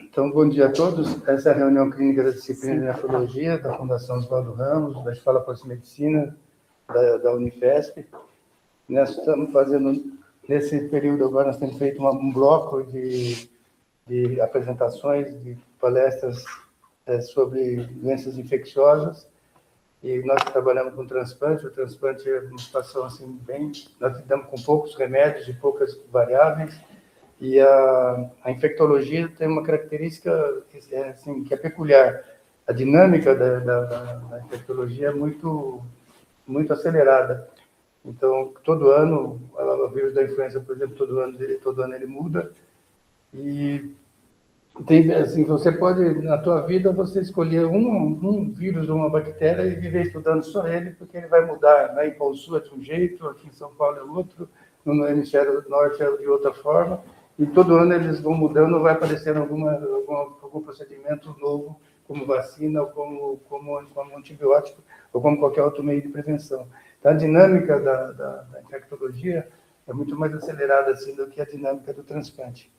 Então, bom dia a todos. Essa é a reunião clínica da disciplina de nefrologia da Fundação Oswaldo Ramos, da Escola Pós-Medicina da Unifesp. Nós estamos fazendo, nesse período agora, nós temos feito um bloco de apresentações, de palestras sobre doenças infecciosas, e nós trabalhamos com transplante. O transplante é uma situação assim, nós lidamos com poucos remédios e poucas variáveis, e a infectologia tem uma característica assim, que é peculiar. A dinâmica da infectologia é muito acelerada. Então, todo ano, o vírus da influenza, por exemplo, todo ano ele muda. E tem, assim, você pode, na tua vida, você escolher um vírus ou uma bactéria e viver estudando só ele, porque ele vai mudar. Na Impol Sul é de um jeito, aqui em São Paulo é outro, no hemisfério norte é de outra forma. E todo ano eles vão mudando, vai aparecendo algum procedimento novo, como vacina, ou como antibiótico, ou como qualquer outro meio de prevenção. Então, a dinâmica da infectologia é muito mais acelerada assim, do que a dinâmica do transplante.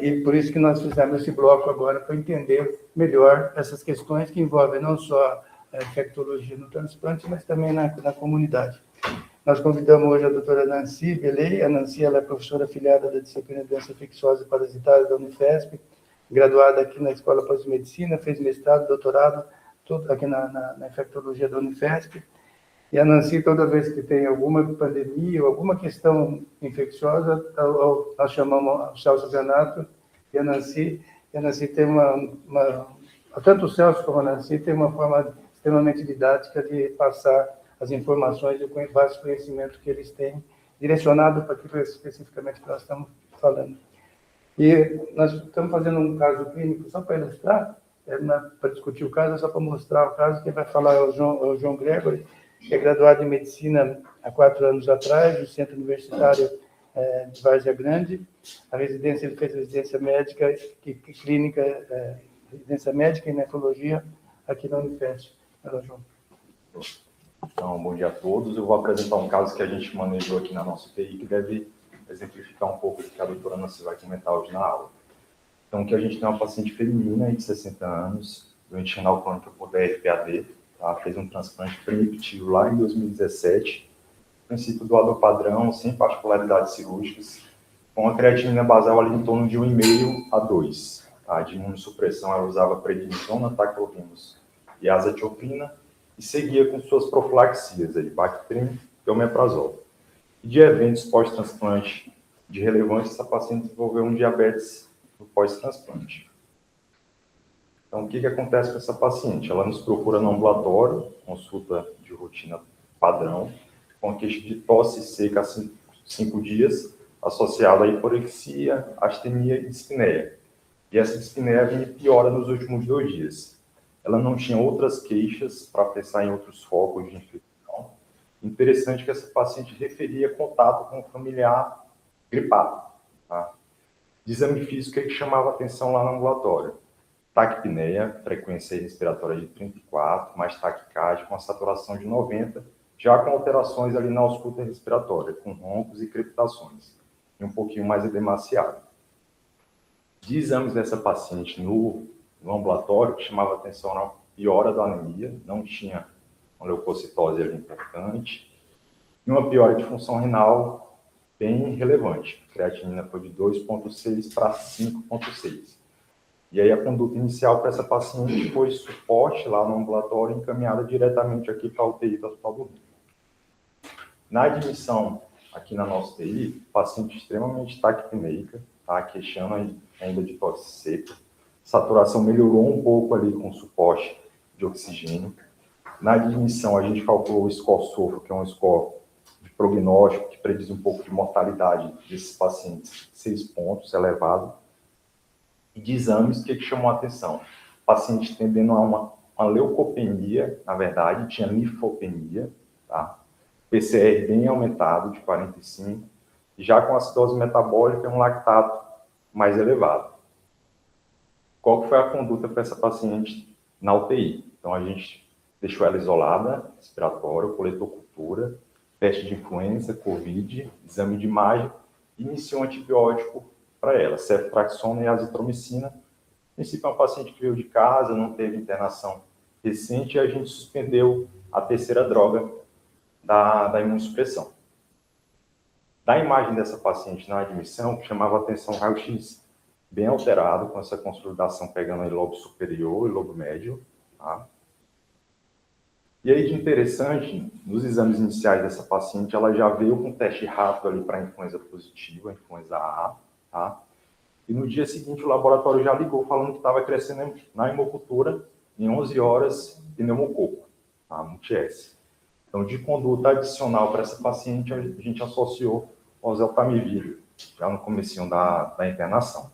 E por isso que nós fizemos esse bloco agora, para entender melhor essas questões que envolvem não só a infectologia no transplante, mas também na comunidade. Nós convidamos hoje a doutora Nancy Beley. A Nancy ela é professora afiliada da disciplina de doença infecciosa e parasitária da Unifesp, graduada aqui na Escola Pós-Medicina, fez mestrado, doutorado, tudo aqui na infectologia da Unifesp. E a Nancy, toda vez que tem alguma pandemia ou alguma questão infecciosa, nós chamamos o Celso Ganato e a Nancy. E a Nancy tem tanto o Celso como a Nancy tem uma forma extremamente didática de passar as informações e o vasto conhecimento que eles têm, direcionado para aquilo especificamente que nós estamos falando. E nós estamos fazendo um caso clínico só para ilustrar, para discutir o caso, só para mostrar o caso. Quem vai falar é o João Gregory, que é graduado em medicina há 4 anos atrás, do Centro Universitário de Várzea Grande. Ele fez residência médica e clínica, residência médica em nefrologia aqui na Unifesp. João. Então, bom dia a todos. Eu vou apresentar um caso que a gente manejou aqui na nossa UTI, que deve exemplificar um pouco do que a doutora Nancy vai comentar hoje na aula. Então, aqui a gente tem uma paciente feminina de 60 anos, doente renal crônica por DRPAD, tá? Fez um transplante primitívo lá em 2017, princípio doador padrão, sem particularidades cirúrgicas, com a creatinina basal ali em torno de 1,5 a 2. Tá? De imunossupressão, ela usava prednisona, tacrolimus e azathioprina, e seguia com suas profilaxias, Bactrim e omeprazol. E de eventos pós-transplante de relevância, essa paciente desenvolveu um diabetes no pós-transplante. Então, o que acontece com essa paciente? Ela nos procura no ambulatório, consulta de rotina padrão, com queixa de tosse seca há 5 dias, associada a hiporexia, astenia e dispneia. E essa dispneia vinha piora nos últimos 2 dias. Ela não tinha outras queixas para pensar em outros focos de infecção. Interessante que essa paciente referia contato com um familiar gripado. Tá? De exame físico, o que chamava atenção lá no ambulatório? Taquipneia, frequência respiratória de 34, mais taquicárdia, com a saturação de 90, já com alterações ali na ausculta respiratória, com roncos e crepitações, e um pouquinho mais edemaciado. De exames dessa paciente no ambulatório, que chamava atenção na piora da anemia, não tinha uma leucocitose ali importante, e uma piora de função renal bem relevante. A creatinina foi de 2,6 para 5,6. E aí a conduta inicial para essa paciente foi suporte lá no ambulatório, encaminhada diretamente aqui para a UTI do Hospital do Rio. Na admissão aqui na nossa UTI, paciente extremamente taquipneica, tá, queixando ainda de tosse seca. Saturação melhorou um pouco ali com suporte de oxigênio. Na admissão, a gente calculou o score SOFA, que é um score de prognóstico que prediz um pouco de mortalidade desses pacientes, 6 pontos, elevado. E de exames, o que chamou a atenção? Paciente tendendo a uma leucopenia, na verdade, tinha linfopenia, tá? PCR bem aumentado, de 45, e já com acidose metabólica, um lactato mais elevado. Qual que foi a conduta para essa paciente na UTI? Então, a gente deixou ela isolada, respiratória, coletou cultura, teste de influenza, Covid, exame de imagem, iniciou um antibiótico para ela, ceftriaxona e azitromicina. A princípio, é uma paciente que veio de casa, não teve internação recente, e a gente suspendeu a terceira droga da imunossupressão. Da imagem dessa paciente na admissão, chamava a atenção o raio-x bem alterado, com essa consolidação pegando em lobo superior e lobo médio. Tá? E aí, de interessante, nos exames iniciais dessa paciente, ela já veio com teste rápido ali para influenza positiva, influenza A, tá? E no dia seguinte, o laboratório já ligou falando que estava crescendo na hemocultura em 11 horas pneumococo, tá? Multi-S. Então, de conduta adicional para essa paciente, a gente associou o oseltamivir, já no comecinho da internação.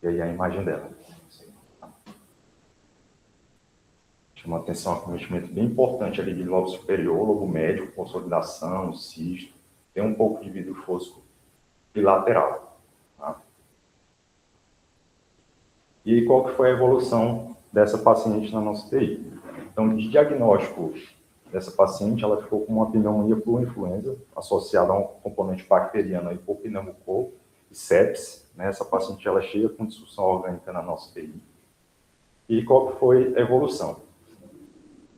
E aí a imagem dela. Chama atenção, um acometimento bem importante ali de lobo superior, lobo médio, consolidação, cisto, tem um pouco de vidro fosco bilateral. Tá? E aí, qual que foi a evolução dessa paciente na nossa TI? Então, de diagnóstico dessa paciente, ela ficou com uma pneumonia por influenza, associada a um componente bacteriano aí por pneumococo e sepsis. Né? Essa paciente, ela chega com disfunção orgânica na nossa TI. E qual que foi a evolução?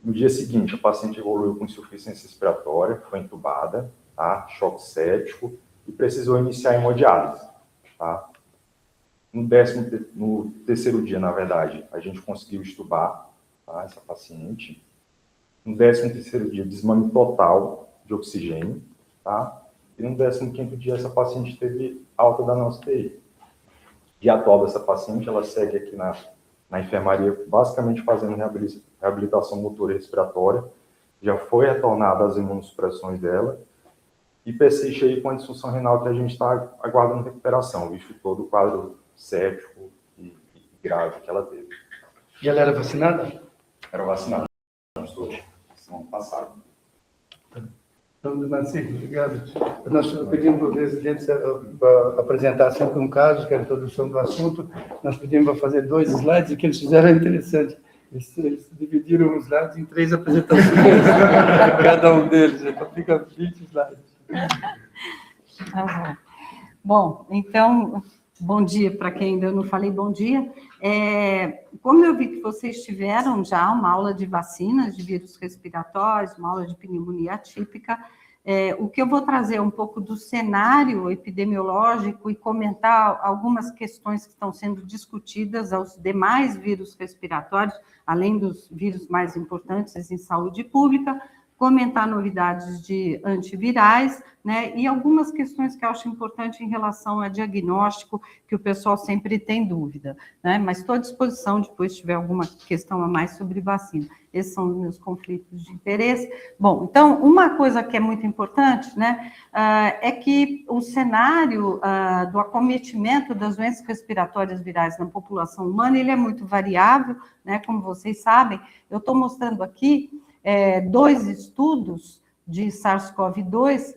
No dia seguinte, a paciente evoluiu com insuficiência respiratória, foi entubada, tá? Choque séptico, e precisou iniciar a hemodiálise. Tá? No terceiro dia, na verdade, a gente conseguiu extubar, tá, essa paciente. No 13º dia, desmame total de oxigênio. Tá? E no 15º dia, essa paciente teve alta da nossa TI. Dia atual dessa paciente, ela segue aqui na enfermaria, basicamente fazendo reabilitação motora e respiratória. Já foi retornada as imunossupressões dela. E persiste aí com a disfunção renal que a gente está aguardando recuperação, visto todo o quadro séptico e grave que ela teve. E ela era vacinada? Era vacinada. No ano passado. Então, Marcinho, obrigado. Nós pedimos para os residentes para apresentar sempre um caso, que é a introdução do assunto. Nós pedimos para fazer 2 slides, e o que eles fizeram é interessante. Eles dividiram os slides em 3 apresentações, cada um deles. Então, fica 20 slides. Bom, então, bom dia para quem ainda não falei bom dia. Como eu vi que vocês tiveram já uma aula de vacinas de vírus respiratórios, uma aula de pneumonia atípica, o que eu vou trazer um pouco do cenário epidemiológico e comentar algumas questões que estão sendo discutidas aos demais vírus respiratórios, além dos vírus mais importantes em saúde pública, comentar novidades de antivirais, né, e algumas questões que eu acho importante em relação a diagnóstico, que o pessoal sempre tem dúvida, né, mas estou à disposição depois se tiver alguma questão a mais sobre vacina. Esses são os meus conflitos de interesse. Bom, então, uma coisa que é muito importante, né, é que o cenário do acometimento das doenças respiratórias virais na população humana, ele é muito variável, né, como vocês sabem. Eu estou mostrando aqui 2 estudos de SARS-CoV-2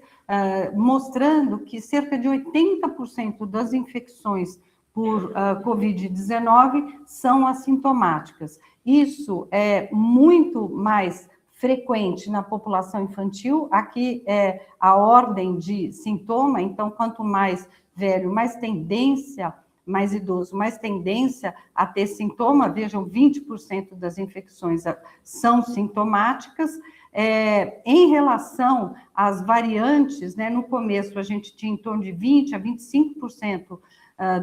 mostrando que cerca de 80% das infecções por Covid-19 são assintomáticas. Isso é muito mais frequente na população infantil. Aqui é a ordem de sintoma, então, quanto mais velho, mais tendência, mais idoso, mais tendência a ter sintoma. Vejam, 20% das infecções são sintomáticas. Em relação às variantes, né, no começo a gente tinha em torno de 20% a 25%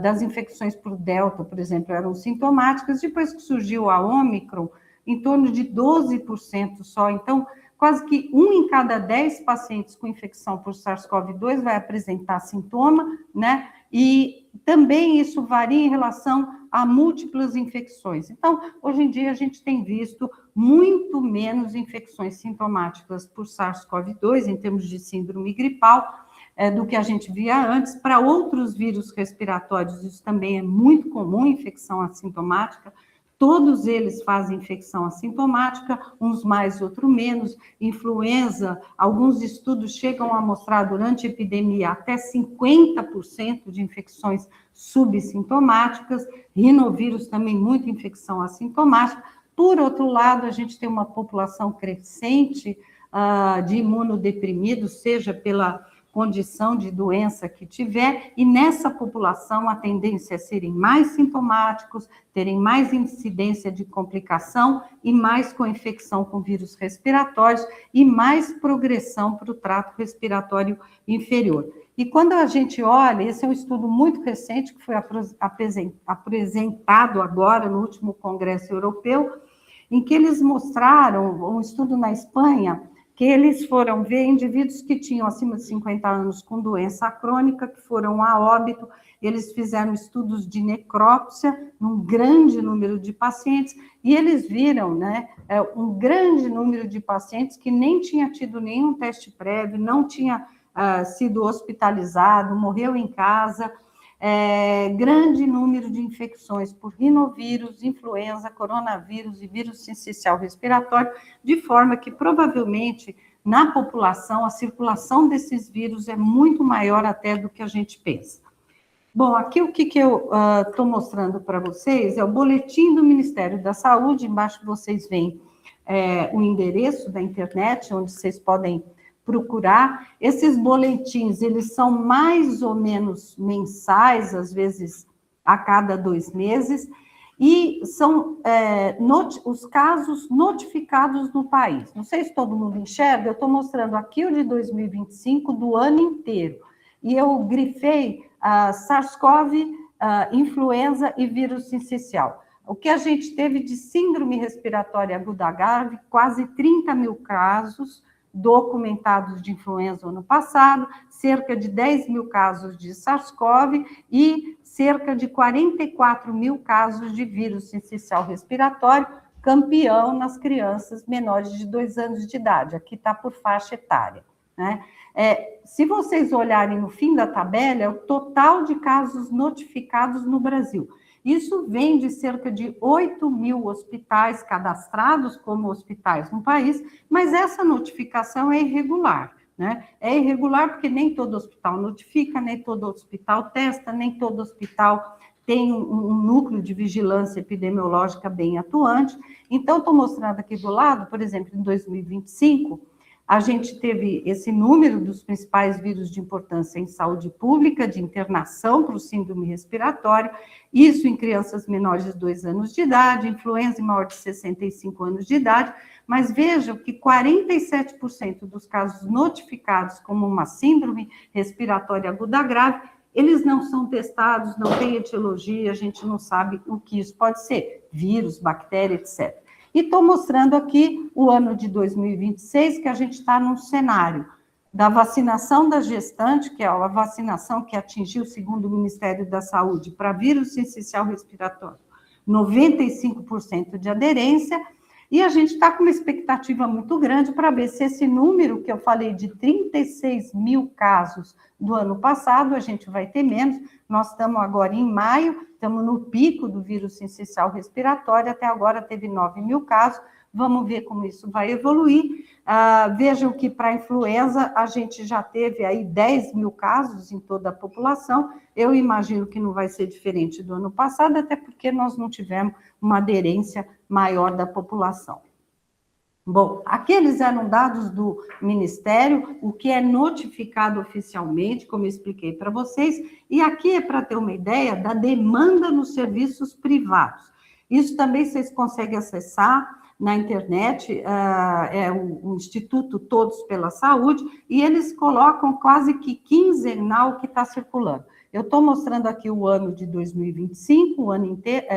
das infecções por Delta, por exemplo, eram sintomáticas. Depois que surgiu a Ômicron, em torno de 12% só. Então, quase que 1 em cada 10 pacientes com infecção por SARS-CoV-2 vai apresentar sintoma, né? E também isso varia em relação a múltiplas infecções. Então, hoje em dia, a gente tem visto muito menos infecções sintomáticas por SARS-CoV-2, em termos de síndrome gripal, do que a gente via antes. Para outros vírus respiratórios, isso também é muito comum, infecção assintomática. Todos eles fazem infecção assintomática, uns mais, outros menos. Influenza, alguns estudos chegam a mostrar durante a epidemia até 50% de infecções subsintomáticas. Rinovírus também, muita infecção assintomática. Por outro lado, a gente tem uma população crescente de imunodeprimidos, seja pela condição de doença que tiver, e nessa população a tendência é serem mais sintomáticos, terem mais incidência de complicação e mais co-infecção com vírus respiratórios e mais progressão para o trato respiratório inferior. E quando a gente olha, esse é um estudo muito recente que foi apresentado agora no último Congresso Europeu, em que eles mostraram, um estudo na Espanha, que eles foram ver indivíduos que tinham acima de 50 anos com doença crônica, que foram a óbito, eles fizeram estudos de necrópsia num grande número de pacientes, e eles viram, né, um grande número de pacientes que nem tinha tido nenhum teste prévio, não tinha sido hospitalizado, morreu em casa, grande número de infecções por rinovírus, influenza, coronavírus e vírus sincicial respiratório, de forma que provavelmente na população a circulação desses vírus é muito maior até do que a gente pensa. Bom, aqui o que eu estou mostrando para vocês é o boletim do Ministério da Saúde, embaixo vocês veem o endereço da internet, onde vocês podem procurar. Esses boletins, eles são mais ou menos mensais, às vezes a cada 2 meses, e são os casos notificados no país. Não sei se todo mundo enxerga, eu estou mostrando aqui o de 2025 do ano inteiro, e eu grifei SARS-CoV, influenza e vírus sincicial. O que a gente teve de síndrome respiratória aguda grave, quase 30 mil casos, documentados de influenza no ano passado, cerca de 10 mil casos de SARS-CoV e cerca de 44 mil casos de vírus sincicial respiratório, campeão nas crianças menores de 2 anos de idade. Aqui está por faixa etária, né? Se vocês olharem no fim da tabela, é o total de casos notificados no Brasil. Isso vem de cerca de 8 mil hospitais cadastrados como hospitais no país, mas essa notificação é irregular, né? É irregular porque nem todo hospital notifica, nem todo hospital testa, nem todo hospital tem um núcleo de vigilância epidemiológica bem atuante. Então, estou mostrando aqui do lado, por exemplo, em 2025, a gente teve esse número dos principais vírus de importância em saúde pública, de internação para o síndrome respiratório, isso em crianças menores de 2 anos de idade, influenza em maior de 65 anos de idade, mas vejam que 47% dos casos notificados como uma síndrome respiratória aguda grave, eles não são testados, não tem etiologia, a gente não sabe o que isso pode ser, vírus, bactéria, etc. E estou mostrando aqui o ano de 2026, que a gente está num cenário da vacinação da gestante, que é a vacinação que atingiu, segundo o Ministério da Saúde, para vírus sincicial respiratório, 95% de aderência, e a gente está com uma expectativa muito grande para ver se esse número que eu falei de 36 mil casos do ano passado, a gente vai ter menos. Nós estamos agora em maio, estamos no pico do vírus sincicial respiratório, até agora teve 9 mil casos, vamos ver como isso vai evoluir. Vejam que para a influenza a gente já teve aí 10 mil casos em toda a população, eu imagino que não vai ser diferente do ano passado, até porque nós não tivemos uma aderência maior da população. Bom, aqueles eram dados do Ministério, o que é notificado oficialmente, como eu expliquei para vocês, e aqui é para ter uma ideia da demanda nos serviços privados. Isso também vocês conseguem acessar na internet, é o Instituto Todos pela Saúde, e eles colocam quase que quinzenal o que está circulando. Eu estou mostrando aqui o ano de 2025, o ano inteiro,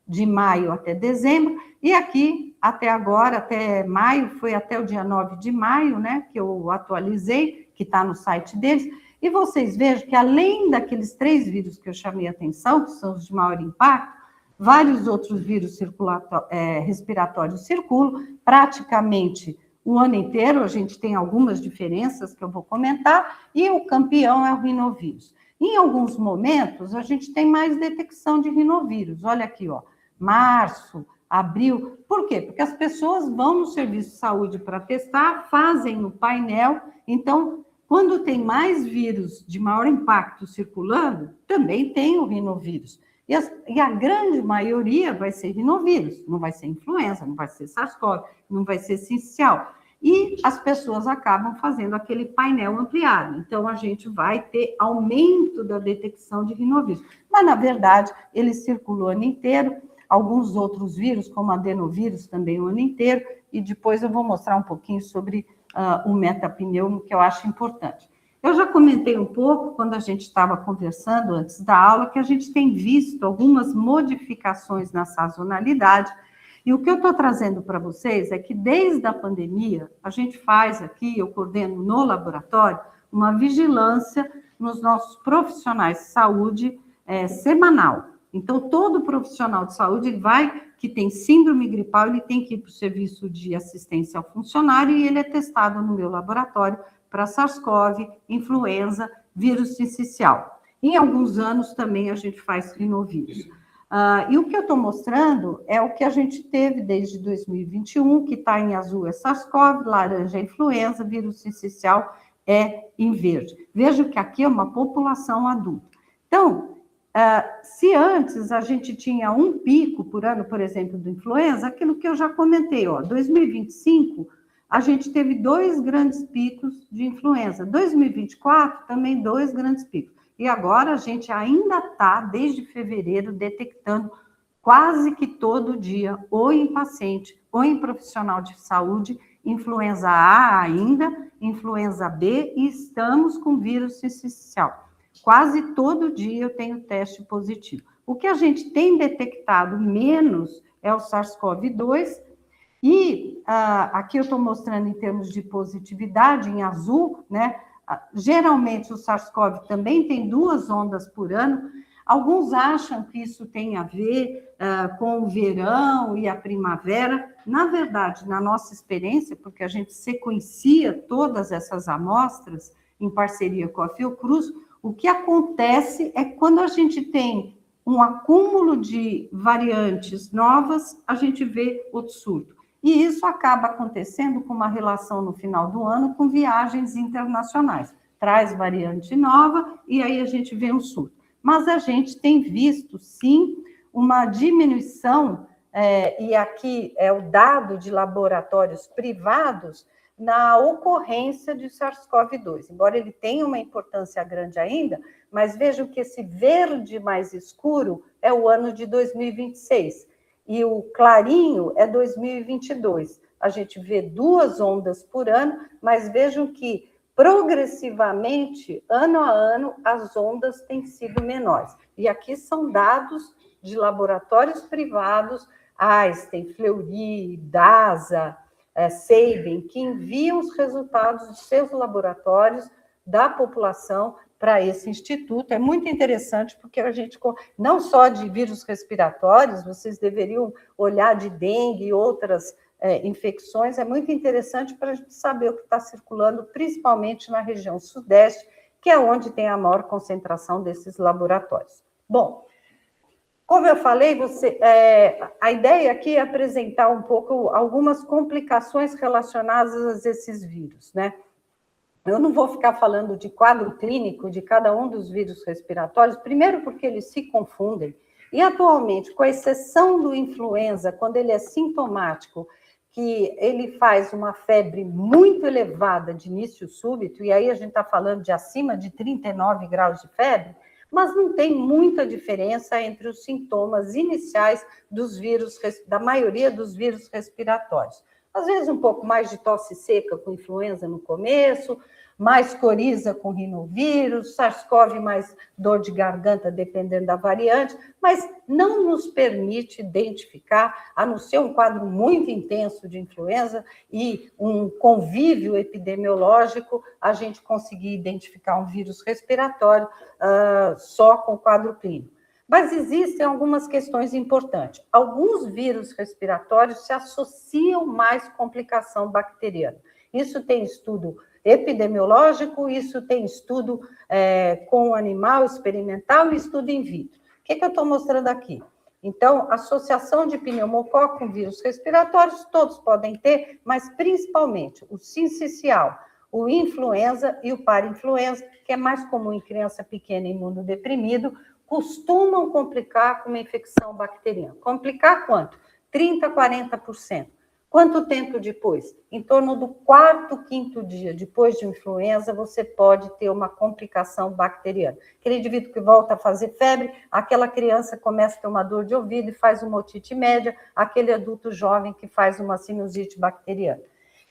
de maio até dezembro, e aqui, até agora, até maio, foi até o dia 9 de maio, né, que eu atualizei, que está no site deles, e vocês vejam que além daqueles 3 vírus que eu chamei a atenção, que são os de maior impacto, vários outros vírus respiratórios circulam, praticamente o ano inteiro, a gente tem algumas diferenças que eu vou comentar, e o campeão é o rinovírus. Em alguns momentos, a gente tem mais detecção de rinovírus, olha aqui, ó, março, abril, por quê? Porque as pessoas vão no serviço de saúde para testar, fazem no painel, então, quando tem mais vírus de maior impacto circulando, também tem o rinovírus. E a grande maioria vai ser rinovírus, não vai ser influenza, não vai ser SARS-CoV, não vai ser sincicial. e as pessoas acabam fazendo aquele painel ampliado. Então, a gente vai ter aumento da detecção de rinovírus. Mas, na verdade, ele circula o ano inteiro, alguns outros vírus, como adenovírus, também o ano inteiro, e depois eu vou mostrar um pouquinho sobre o metapneumo, que eu acho importante. Eu já comentei um pouco, quando a gente estava conversando antes da aula, que a gente tem visto algumas modificações na sazonalidade, e o que eu estou trazendo para vocês é que, desde a pandemia, a gente faz aqui, eu coordeno no laboratório, uma vigilância nos nossos profissionais de saúde semanal. Então, todo profissional de saúde que tem síndrome gripal, ele tem que ir para o serviço de assistência ao funcionário e ele é testado no meu laboratório para SARS-CoV, influenza, vírus sincicial. Em alguns anos também a gente faz rinovírus. E o que eu estou mostrando é o que a gente teve desde 2021, que está em azul é SARS-CoV, laranja é influenza, vírus sincicial é em verde. Veja que aqui é uma população adulta. Então, se antes a gente tinha um pico por ano, por exemplo, do influenza, aquilo que eu já comentei, 2025, a gente teve 2 grandes picos de influenza. 2024, também 2 grandes picos. E agora a gente ainda está, desde fevereiro, detectando quase que todo dia, ou em paciente, ou em profissional de saúde, influenza A ainda, influenza B, e estamos com vírus sincicial. Quase todo dia eu tenho teste positivo. O que a gente tem detectado menos é o SARS-CoV-2, e aqui eu estou mostrando em termos de positividade, em azul, né? Geralmente o SARS-CoV também tem 2 ondas por ano. Alguns acham que isso tem a ver com o verão e a primavera. Na verdade, na nossa experiência, porque a gente sequencia todas essas amostras em parceria com a Fiocruz, o que acontece é que quando a gente tem um acúmulo de variantes novas, a gente vê outro surto. E isso acaba acontecendo com uma relação no final do ano com viagens internacionais. Traz variante nova e aí a gente vê um surto. Mas a gente tem visto, sim, uma diminuição, e aqui é o dado de laboratórios privados, na ocorrência de SARS-CoV-2. Embora ele tenha uma importância grande ainda, mas vejam que esse verde mais escuro é o ano de 2026. E o clarinho é 2022. A gente vê 2 ondas por ano, mas vejam que, progressivamente, ano a ano, as ondas têm sido menores. E aqui são dados de laboratórios privados, Einstein, Fleury, DASA, Sabin, que enviam os resultados de seus laboratórios da população para esse instituto. É muito interessante, porque a gente, não só de vírus respiratórios, vocês deveriam olhar de dengue e outras infecções, é muito interessante para a gente saber o que está circulando, principalmente na região sudeste, que é onde tem a maior concentração desses laboratórios. Bom, como eu falei, a ideia aqui é apresentar um pouco algumas complicações relacionadas a esses vírus, né? Eu não vou ficar falando de quadro clínico de cada um dos vírus respiratórios, primeiro porque eles se confundem, e atualmente, com exceção do influenza, quando ele é sintomático, que ele faz uma febre muito elevada de início súbito, e aí a gente está falando de acima de 39 graus de febre, mas não tem muita diferença entre os sintomas iniciais dos vírus, da maioria dos vírus respiratórios. Às vezes um pouco mais de tosse seca com influenza no começo, mais coriza com rinovírus, SARS-CoV mais dor de garganta, dependendo da variante, mas não nos permite identificar, a não ser um quadro muito intenso de influenza e um convívio epidemiológico, a gente conseguir identificar um vírus respiratório só com quadro clínico. Mas existem algumas questões importantes. Alguns vírus respiratórios se associam mais com complicação bacteriana. Isso tem estudo epidemiológico, isso tem estudo com animal experimental e estudo in vitro. O que eu estou mostrando aqui? Então, associação de pneumococo com vírus respiratórios, todos podem ter, mas principalmente o sincicial, o influenza e o parainfluenza, que é mais comum em criança pequena e imunodeprimido, costumam complicar com uma infecção bacteriana. Complicar quanto? 30% a 40%. Quanto tempo depois? Em torno do 4º, 5º dia depois de influenza, você pode ter uma complicação bacteriana. Aquele indivíduo que volta a fazer febre, aquela criança começa a ter uma dor de ouvido e faz uma otite média, aquele adulto jovem que faz uma sinusite bacteriana.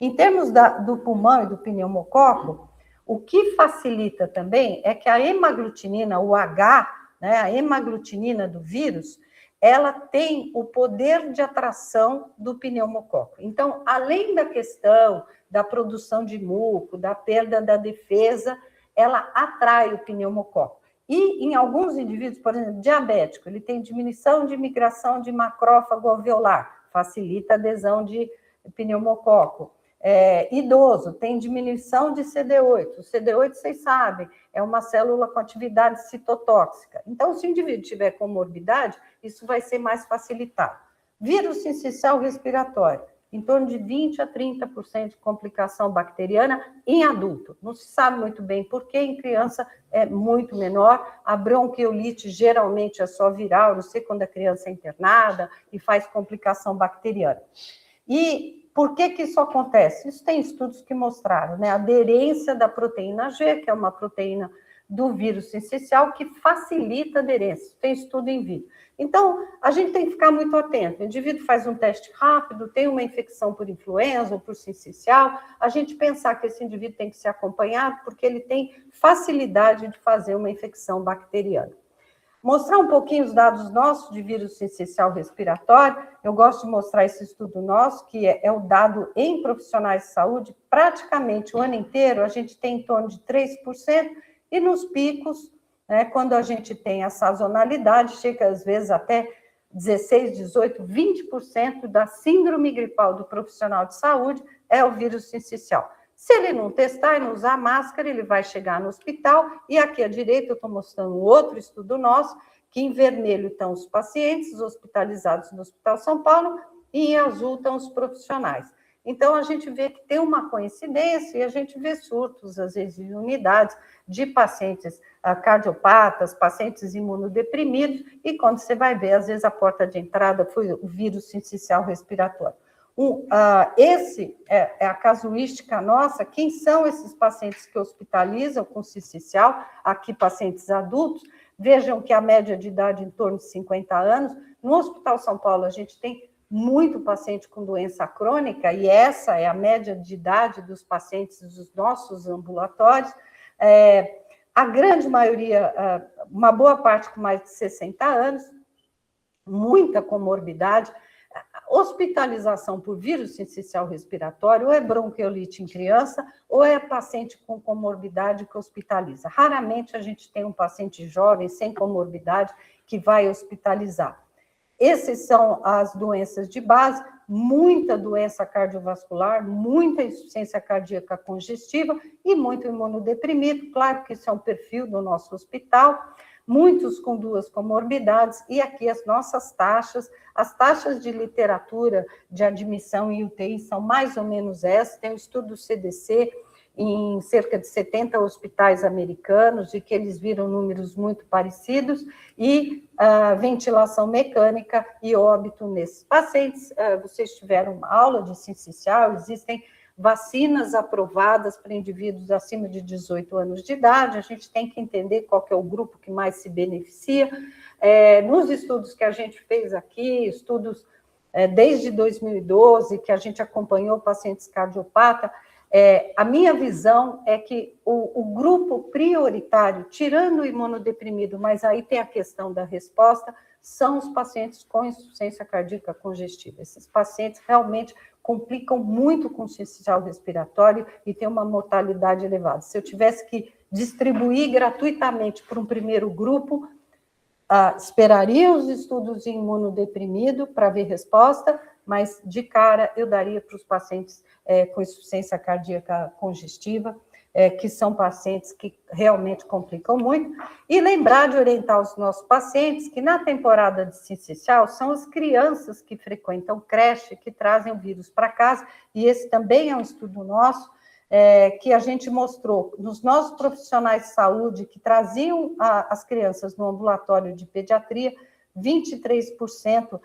Em termos do pulmão e do pneumococo, o que facilita também é que a hemaglutinina, o H, né, a hemaglutinina do vírus, ela tem o poder de atração do pneumococo. Então, além da questão da produção de muco, da perda da defesa, ela atrai o pneumococo. E em alguns indivíduos, por exemplo, diabético, ele tem diminuição de migração de macrófago alveolar, facilita a adesão de pneumococo. Idoso, tem diminuição de CD8. O CD8, vocês sabem, é uma célula com atividade citotóxica. Então, se o indivíduo tiver comorbidade, isso vai ser mais facilitado. Vírus sincicial respiratório, em torno de 20% a 30% de complicação bacteriana em adulto. Não se sabe muito bem por quê, em criança é muito menor. A bronquiolite geralmente é só viral, não sei quando a criança é internada e faz complicação bacteriana. E por que isso acontece? Isso tem estudos que mostraram, né? A aderência da proteína G, que é uma proteína do vírus sincicial, que facilita a aderência. Tem estudo em vídeo. Então, a gente tem que ficar muito atento. O indivíduo faz um teste rápido, tem uma infecção por influenza ou por sincicial, a gente pensar que esse indivíduo tem que ser acompanhado porque ele tem facilidade de fazer uma infecção bacteriana. Mostrar um pouquinho os dados nossos de vírus sincicial respiratório. Eu gosto de mostrar esse estudo nosso, que é o dado em profissionais de saúde. Praticamente o ano inteiro, a gente tem em torno de 3%, e nos picos, né, quando a gente tem a sazonalidade, chega às vezes até 16%, 18%, 20% da síndrome gripal do profissional de saúde é o vírus sincicial. Se ele não testar e não usar máscara, ele vai chegar no hospital, e aqui à direita eu estou mostrando outro estudo nosso, que em vermelho estão os pacientes hospitalizados no Hospital São Paulo, e em azul estão os profissionais. Então, a gente vê que tem uma coincidência, e a gente vê surtos, às vezes, em unidades de pacientes cardiopatas, pacientes imunodeprimidos, e quando você vai ver, às vezes, a porta de entrada foi o vírus sincicial respiratório. Esse é a casuística nossa. Quem são esses pacientes que hospitalizam com sincicial? Aqui, pacientes adultos. Vejam que a média de idade em torno de 50 anos. No Hospital São Paulo, a gente tem muito paciente com doença crônica, e essa é a média de idade dos pacientes dos nossos ambulatórios. A grande maioria, uma boa parte com mais de 60 anos, muita comorbidade. Hospitalização por vírus sincicial respiratório ou é bronquiolite em criança ou é paciente com comorbidade que hospitaliza. Raramente a gente tem um paciente jovem sem comorbidade que vai hospitalizar. Essas são as doenças de base, muita doença cardiovascular, muita insuficiência cardíaca congestiva e muito imunodeprimido. Claro que isso é um perfil do nosso hospital. Muitos com 2 comorbidades, e aqui as nossas taxas, as taxas de literatura de admissão em UTI são mais ou menos essas. Tem um estudo do CDC em cerca de 70 hospitais americanos, e que eles viram números muito parecidos, e ventilação mecânica e óbito nesses pacientes. Vocês tiveram uma aula de sincicial, existem vacinas aprovadas para indivíduos acima de 18 anos de idade, a gente tem que entender qual que é o grupo que mais se beneficia. Nos estudos que a gente fez aqui, estudos desde 2012, que a gente acompanhou pacientes cardiopatas, a minha visão é que o grupo prioritário, tirando o imunodeprimido, mas aí tem a questão da resposta, são os pacientes com insuficiência cardíaca congestiva. Esses pacientes realmente complicam muito com o sincicial respiratório e têm uma mortalidade elevada. Se eu tivesse que distribuir gratuitamente para um primeiro grupo, esperaria os estudos em imunodeprimido para ver resposta, mas de cara eu daria para os pacientes com insuficiência cardíaca congestiva, que são pacientes que realmente complicam muito, e lembrar de orientar os nossos pacientes que na temporada de sincicial são as crianças que frequentam creche, que trazem o vírus para casa, e esse também é um estudo nosso, que a gente mostrou nos nossos profissionais de saúde que traziam as crianças no ambulatório de pediatria, 23%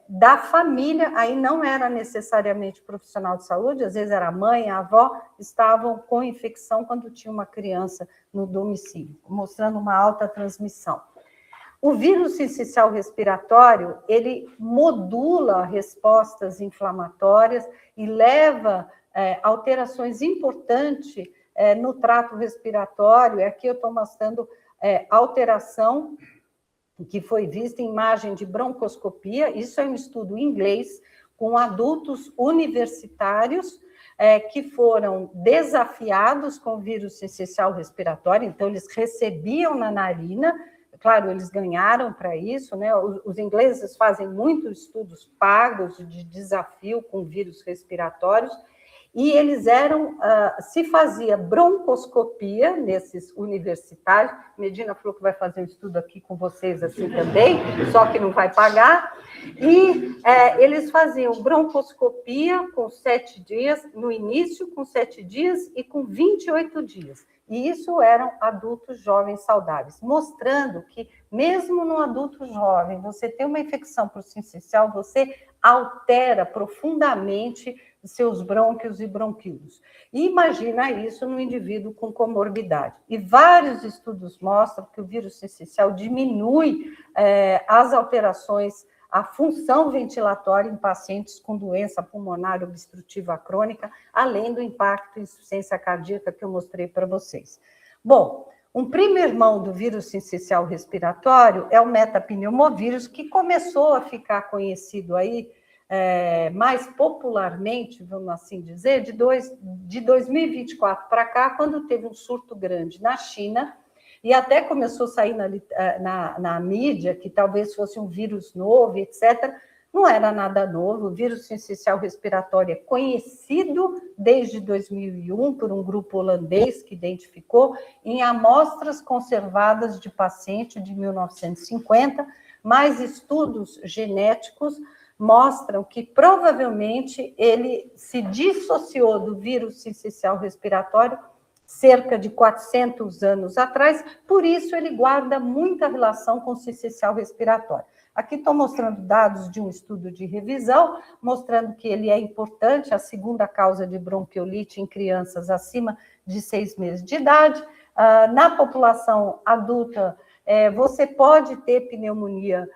da família, aí não era necessariamente profissional de saúde, às vezes era a mãe, a avó, estavam com infecção quando tinha uma criança no domicílio, mostrando uma alta transmissão. O vírus sincicial respiratório, ele modula respostas inflamatórias e leva alterações importantes no trato respiratório. Aqui eu estou mostrando alteração que foi vista em imagem de broncoscopia, isso é um estudo em inglês, com adultos universitários que foram desafiados com o vírus sincicial respiratório, então eles recebiam na narina, claro, eles ganharam para isso, né? Os ingleses fazem muitos estudos pagos de desafio com vírus respiratórios, e eles se fazia broncoscopia nesses universitários. Medina falou que vai fazer um estudo aqui com vocês assim também, só que não vai pagar. E eles faziam broncoscopia com 7 dias, no início com 7 dias e com 28 dias. E isso eram adultos jovens saudáveis, mostrando que mesmo no adulto jovem, você tem uma infecção por sincicial, você altera profundamente seus brônquios e bronquíolos. E imagina isso no indivíduo com comorbidade. E vários estudos mostram que o vírus sincicial diminui as alterações, a função ventilatória em pacientes com doença pulmonar obstrutiva crônica, além do impacto em insuficiência cardíaca que eu mostrei para vocês. Bom, um primo irmão do vírus sincicial respiratório é o metapneumovírus, que começou a ficar conhecido aí mais popularmente, vamos assim dizer, de 2024 para cá, quando teve um surto grande na China, e até começou a sair na mídia que talvez fosse um vírus novo, etc. Não era nada novo, o vírus sincicial respiratório é conhecido desde 2001 por um grupo holandês que identificou em amostras conservadas de paciente de 1950, mas estudos genéticos mostram que provavelmente ele se dissociou do vírus sincicial respiratório cerca de 400 anos atrás, por isso ele guarda muita relação com o sincicial respiratório. Aqui estou mostrando dados de um estudo de revisão, mostrando que ele é importante, a segunda causa de bronquiolite em crianças acima de 6 meses de idade. Na população adulta, você pode ter pneumonia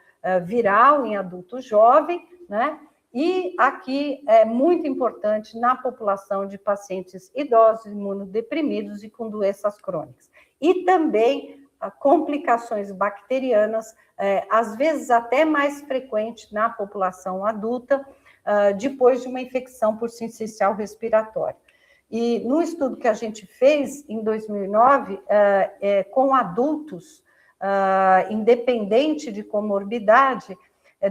viral em adulto jovem, né? E aqui é muito importante na população de pacientes idosos, imunodeprimidos e com doenças crônicas. E também complicações bacterianas, às vezes até mais frequente na população adulta, depois de uma infecção por sincicial respiratório. E no estudo que a gente fez em 2009, com adultos, independente de comorbidade,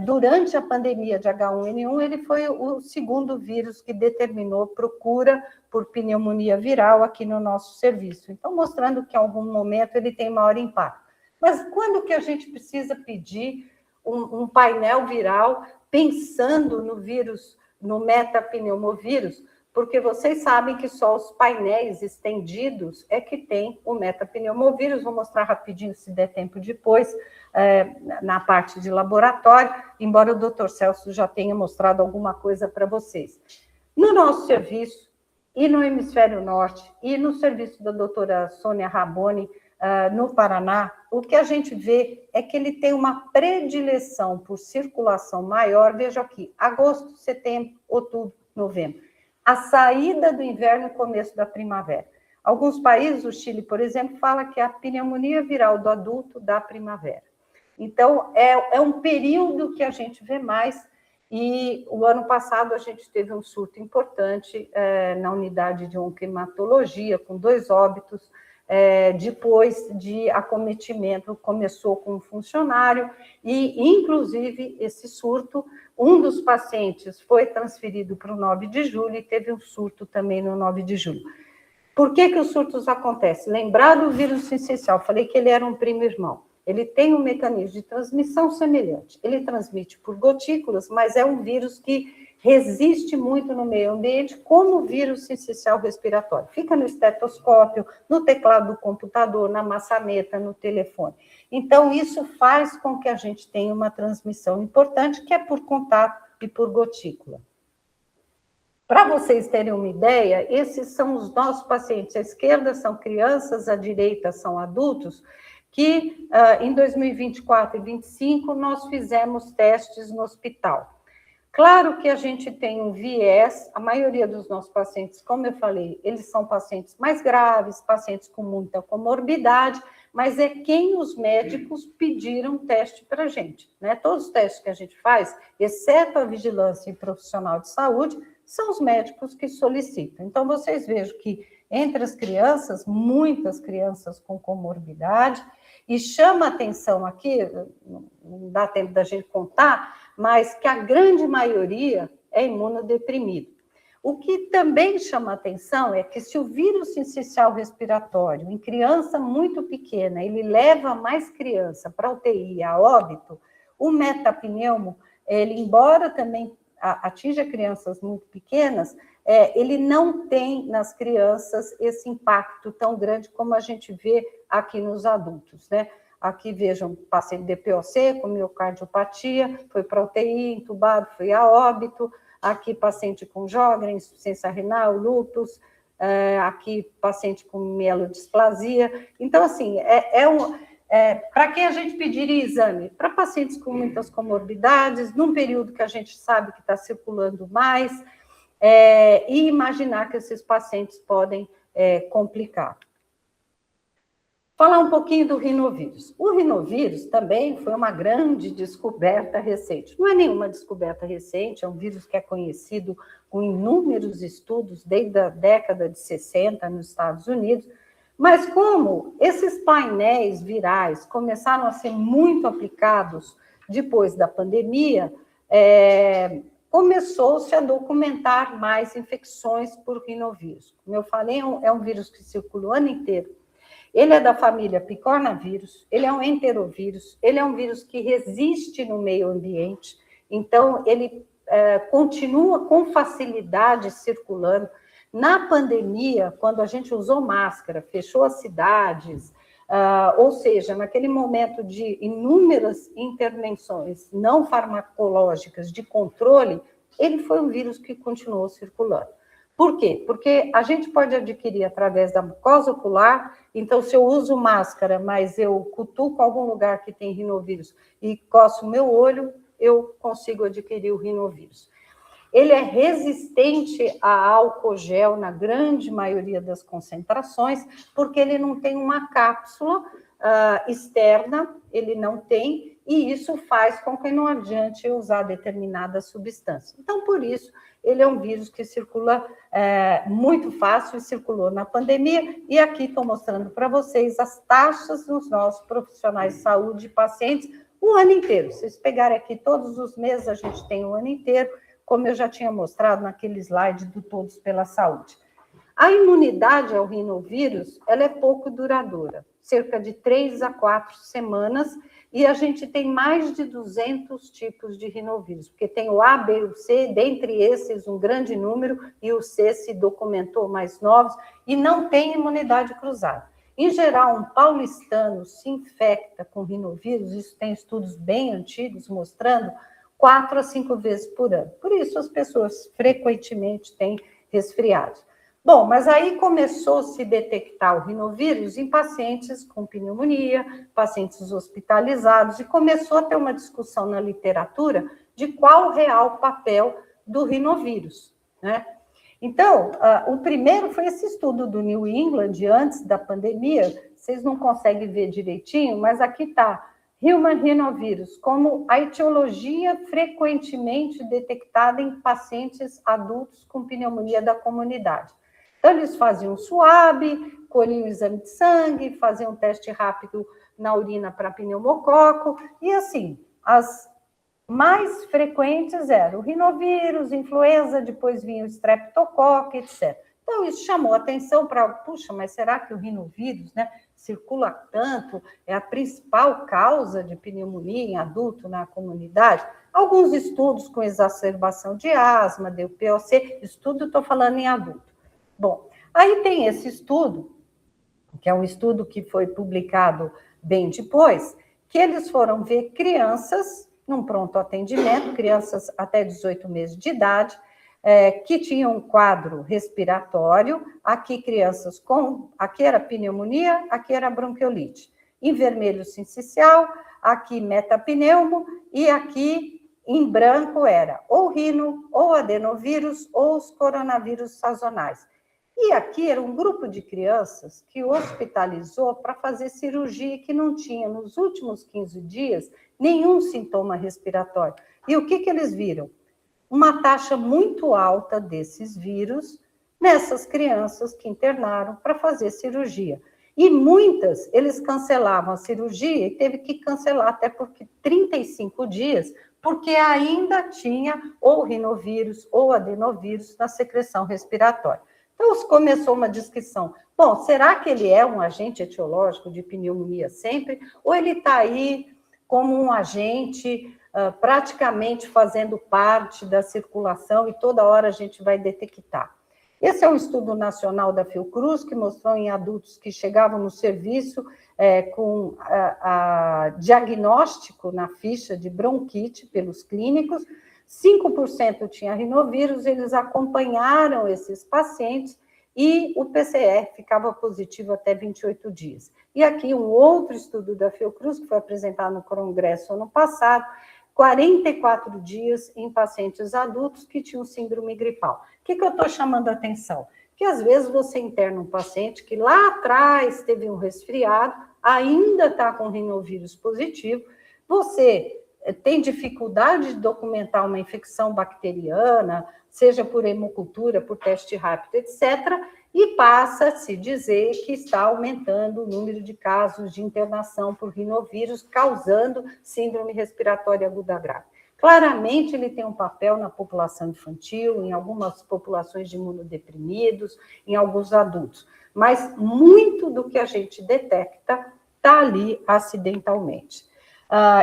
durante a pandemia de H1N1, ele foi o segundo vírus que determinou procura por pneumonia viral aqui no nosso serviço. Então, mostrando que em algum momento ele tem maior impacto. Mas quando que a gente precisa pedir um painel viral pensando no vírus, no metapneumovírus? Porque vocês sabem que só os painéis estendidos é que tem o metapneumovírus. Vou mostrar rapidinho, se der tempo depois, na parte de laboratório, embora o Dr. Celso já tenha mostrado alguma coisa para vocês. No nosso serviço, e no Hemisfério Norte, e no serviço da doutora Sônia Raboni, no Paraná, o que a gente vê é que ele tem uma predileção por circulação maior, veja aqui, agosto, setembro, outubro, novembro. A saída do inverno e começo da primavera. Alguns países, o Chile, por exemplo, fala que é a pneumonia viral do adulto da primavera. Então, é um período que a gente vê mais, e o ano passado a gente teve um surto importante na unidade de oncohematologia, com 2 óbitos, depois de acometimento, começou com um funcionário, e, inclusive, esse surto, um dos pacientes foi transferido para o 9 de julho e teve um surto também no 9 de julho. Por que os surtos acontecem? Lembrar do vírus sincicial, falei que ele era um primo irmão. Ele tem um mecanismo de transmissão semelhante. Ele transmite por gotículas, mas é um vírus que resiste muito no meio ambiente, como o vírus sincicial respiratório. Fica no estetoscópio, no teclado do computador, na maçaneta, no telefone. Então, isso faz com que a gente tenha uma transmissão importante, que é por contato e por gotícula. Para vocês terem uma ideia, esses são os nossos pacientes. À esquerda são crianças, à direita são adultos, que em 2024 e 2025 nós fizemos testes no hospital. Claro que a gente tem um viés, a maioria dos nossos pacientes, como eu falei, eles são pacientes mais graves, pacientes com muita comorbidade, mas é quem os médicos pediram teste para a gente, né? Todos os testes que a gente faz, exceto a vigilância em profissional de saúde, são os médicos que solicitam. Então, vocês vejam que entre as crianças, muitas crianças com comorbidade, e chama atenção aqui, não dá tempo da gente contar, mas que a grande maioria é imunodeprimido. O que também chama atenção é que se o vírus sincicial respiratório, em criança muito pequena, ele leva mais criança para UTI, a óbito, o metapneumo, ele, embora também atinja crianças muito pequenas, ele não tem nas crianças esse impacto tão grande como a gente vê aqui nos adultos, né? Aqui vejam, paciente de POC com miocardiopatia, foi para UTI, entubado, foi a óbito. Aqui, paciente com Sjögren, insuficiência renal, lúpus. Aqui, paciente com mielodisplasia. Então, assim, para quem a gente pediria exame? Para pacientes com muitas comorbidades, num período que a gente sabe que está circulando mais, e imaginar que esses pacientes podem complicar. Falar um pouquinho do rinovírus. O rinovírus também foi uma grande descoberta recente. Não é nenhuma descoberta recente, é um vírus que é conhecido com inúmeros estudos desde a década de 60 nos Estados Unidos, mas como esses painéis virais começaram a ser muito aplicados depois da pandemia, começou-se a documentar mais infecções por rinovírus. Como eu falei, é um vírus que circula o ano inteiro. Ele é da família picornavírus, ele é um enterovírus, ele é um vírus que resiste no meio ambiente, então ele continua com facilidade circulando. Na pandemia, quando a gente usou máscara, fechou as cidades, ou seja, naquele momento de inúmeras intervenções não farmacológicas de controle, ele foi um vírus que continuou circulando. Por quê? Porque a gente pode adquirir através da mucosa ocular, então se eu uso máscara, mas eu cutuco algum lugar que tem rinovírus e coço o meu olho, eu consigo adquirir o rinovírus. Ele é resistente a álcool gel na grande maioria das concentrações, porque ele não tem uma cápsula externa, ele não tem, e isso faz com que não adiante usar determinada substância. Então, por isso, ele é um vírus que circula muito fácil e circulou na pandemia, e aqui estou mostrando para vocês as taxas dos nossos profissionais de saúde e pacientes o ano inteiro. Se vocês pegarem aqui todos os meses, a gente tem o ano inteiro, como eu já tinha mostrado naquele slide do Todos pela Saúde. A imunidade ao rinovírus, ela é pouco duradoura, cerca de 3 a 4 semanas, e a gente tem mais de 200 tipos de rinovírus, porque tem o A, B e o C, dentre esses um grande número, e o C se documentou mais novos, e não tem imunidade cruzada. Em geral, um paulistano se infecta com rinovírus, isso tem estudos bem antigos mostrando, 4 a 5 vezes por ano. Por isso, as pessoas frequentemente têm resfriados. Bom, mas aí começou a se detectar o rinovírus em pacientes com pneumonia, pacientes hospitalizados, e começou a ter uma discussão na literatura de qual o real papel do rinovírus, né? Então, o primeiro foi esse estudo do New England, antes da pandemia, vocês não conseguem ver direitinho, mas aqui está, Human Rhinovírus, como a etiologia frequentemente detectada em pacientes adultos com pneumonia da comunidade. Então, eles faziam swab, colhiam o exame de sangue, faziam um teste rápido na urina para pneumococo, e assim, as mais frequentes eram o rinovírus, influenza, depois vinha o streptococo, etc. Então, isso chamou atenção para, puxa, mas será que o rinovírus, né, circula tanto, é a principal causa de pneumonia em adulto na comunidade? Alguns estudos com exacerbação de asma, deu POC, estudo estou falando em adulto. Bom, aí tem esse estudo, que é um estudo que foi publicado bem depois, que eles foram ver crianças num pronto atendimento, crianças até 18 meses de idade, que tinham um quadro respiratório, aqui crianças aqui era pneumonia, aqui era bronquiolite. Em vermelho sincicial, aqui metapneumo, e aqui em branco era ou rino, ou adenovírus, ou os coronavírus sazonais. E aqui era um grupo de crianças que hospitalizou para fazer cirurgia que não tinha, nos últimos 15 dias, nenhum sintoma respiratório. E o que eles viram? Uma taxa muito alta desses vírus nessas crianças que internaram para fazer cirurgia. E muitas, eles cancelavam a cirurgia e teve que cancelar até porque 35 dias, porque ainda tinha ou rinovírus ou adenovírus na secreção respiratória. Então, começou uma discussão. Bom, será que ele é um agente etiológico de pneumonia sempre? Ou ele está aí como um agente praticamente fazendo parte da circulação e toda hora a gente vai detectar? Esse é um estudo nacional da Fiocruz, que mostrou em adultos que chegavam no serviço com diagnóstico na ficha de bronquite pelos clínicos, 5% tinha rinovírus, eles acompanharam esses pacientes e o PCR ficava positivo até 28 dias. E aqui um outro estudo da Fiocruz, que foi apresentado no Congresso ano passado, 44 dias em pacientes adultos que tinham síndrome gripal. O que eu estou chamando a atenção? Que às vezes você interna um paciente que lá atrás teve um resfriado, ainda está com rinovírus positivo, você tem dificuldade de documentar uma infecção bacteriana, seja por hemocultura, por teste rápido, etc., e passa a se dizer que está aumentando o número de casos de internação por rinovírus, causando síndrome respiratória aguda grave. Claramente, ele tem um papel na população infantil, em algumas populações de imunodeprimidos, em alguns adultos, mas muito do que a gente detecta está ali acidentalmente.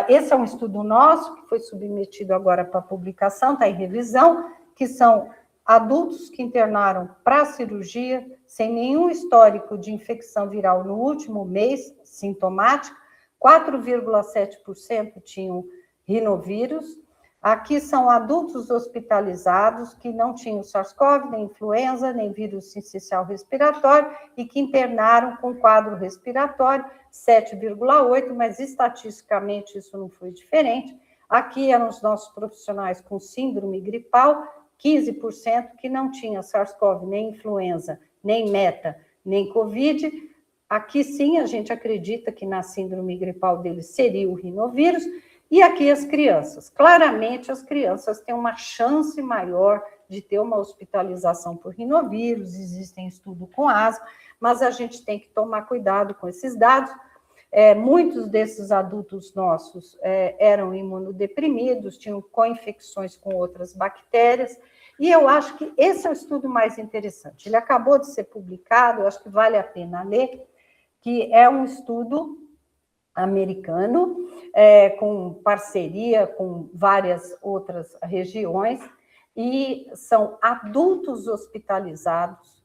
Esse é um estudo nosso, que foi submetido agora para publicação, está em revisão, que são adultos que internaram para cirurgia, sem nenhum histórico de infecção viral no último mês, sintomática, 4,7% tinham rinovírus. Aqui são adultos hospitalizados que não tinham SARS-CoV, nem influenza, nem vírus sincicial respiratório e que internaram com quadro respiratório, 7,8%, mas estatisticamente isso não foi diferente. Aqui eram os nossos profissionais com síndrome gripal, 15% que não tinha SARS-CoV, nem influenza, nem meta, nem Covid. Aqui sim a gente acredita que na síndrome gripal deles seria o rinovírus. E aqui as crianças. Claramente as crianças têm uma chance maior de ter uma hospitalização por rinovírus, existem estudos com asma, mas a gente tem que tomar cuidado com esses dados. Muitos desses adultos nossos eram imunodeprimidos, tinham co-infecções com outras bactérias, e eu acho que esse é o estudo mais interessante. Ele acabou de ser publicado, eu acho que vale a pena ler, que é um estudo americano, com parceria com várias outras regiões, e são adultos hospitalizados,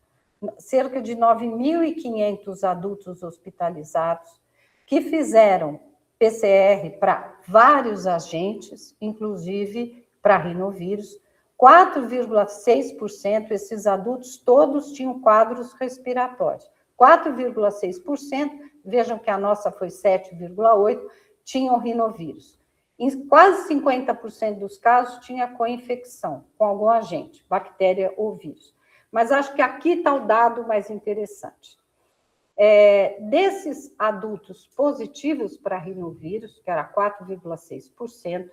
cerca de 9.500 adultos hospitalizados, que fizeram PCR para vários agentes, inclusive para rinovírus. 4,6% esses adultos todos tinham quadros respiratórios. 4,6%, vejam que a nossa foi 7,8%, tinham rinovírus. Em quase 50% dos casos tinha co-infecção com algum agente, bactéria ou vírus. Mas acho que aqui está o dado mais interessante. Desses adultos positivos para rinovírus, que era 4,6%,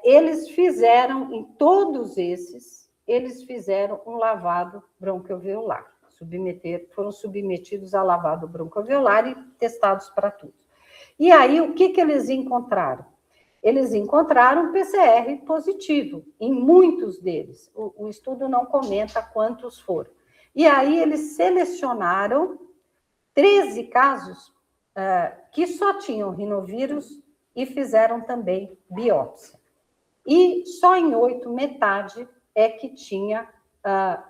eles fizeram, em todos esses, eles fizeram um lavado bronquioalveolar. Foram submetidos a lavado broncoalveolar e testados para tudo. E aí, o que eles encontraram? Eles encontraram PCR positivo, em muitos deles. O estudo não comenta quantos foram. E aí eles selecionaram 13 casos que só tinham rinovírus e fizeram também biópsia. E só em 8, metade é que tinha